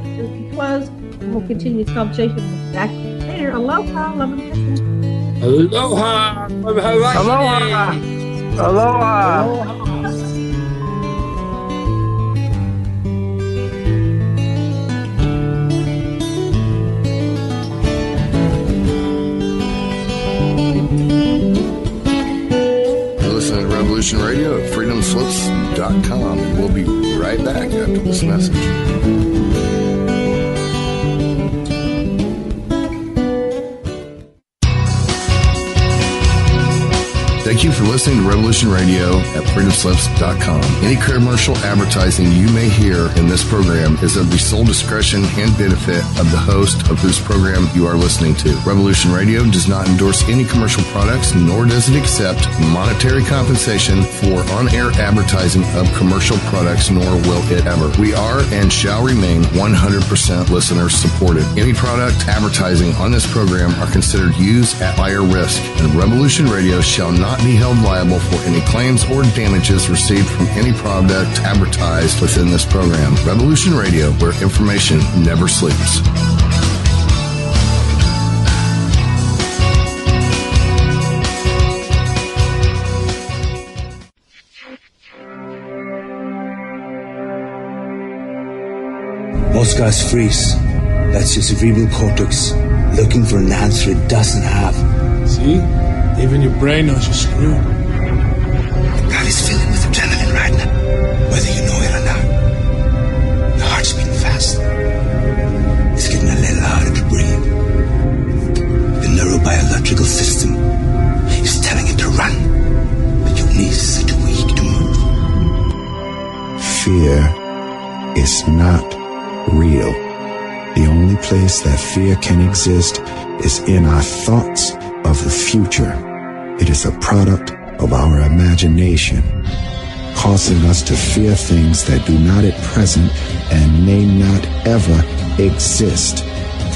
close. We'll continue this conversation back later. Aloha, love and blessings. Aloha! Aloha! Aloha! Listen to Revolution Radio at freedomslips.com, and we'll be right back after this message. Thank you for listening to Revolution Radio at freedomslips.com. Any commercial advertising you may hear in this program is of the sole discretion and benefit of the host of whose program you are listening to. Revolution Radio does not endorse any commercial products, nor does it accept monetary compensation for on-air advertising of commercial products, nor will it ever. We are and shall remain 100% listener supported. Any product advertising on this program are considered used at higher risk, and Revolution Radio shall not be held liable for any claims or damages received from any product advertised within this program. Revolution Radio, where information never sleeps. Most guys freeze. That's your cerebral cortex looking for an answer it doesn't have. See? Even your brain knows you're screwed. The body's filling with adrenaline right now, whether you know it or not. Your heart's beating fast. It's getting a little harder to breathe. The neurobiological system is telling it to run, but your knees are too weak to move. Fear is not real. The only place that fear can exist is in our thoughts of the future. It is a product of our imagination, causing us to fear things that do not at present and may not ever exist.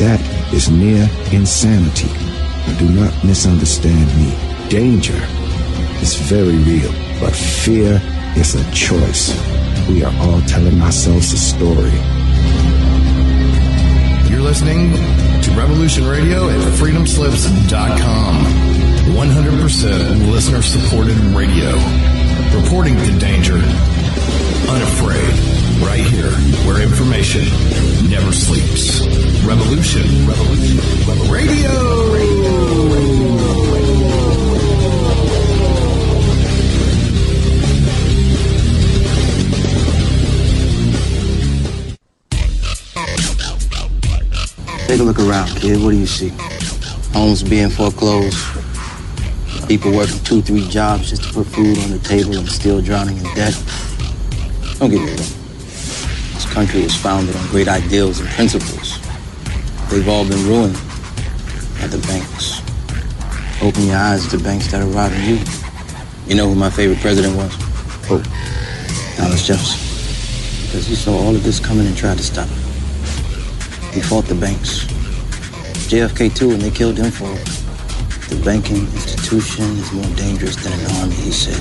That is near insanity. Do not misunderstand me. Danger is very real, but fear It's a choice. We are all telling ourselves a story. You're listening to Revolution Radio at freedomslips.com. 100% listener-supported radio. Reporting to danger. Unafraid. Right here, where information never sleeps. Revolution Radio. Take a look around, kid. What do you see? Homes being foreclosed. People working 2-3 jobs just to put food on the table and still drowning in debt. Don't get me wrong. This country was founded on great ideals and principles. They've all been ruined by the banks. Open your eyes to the banks that are robbing you. You know who my favorite president was? Oh, Thomas Jefferson. Because he saw all of this coming and tried to stop it. He fought the banks. JFK too, and they killed him for it. The banking institution is more dangerous than an army, he said.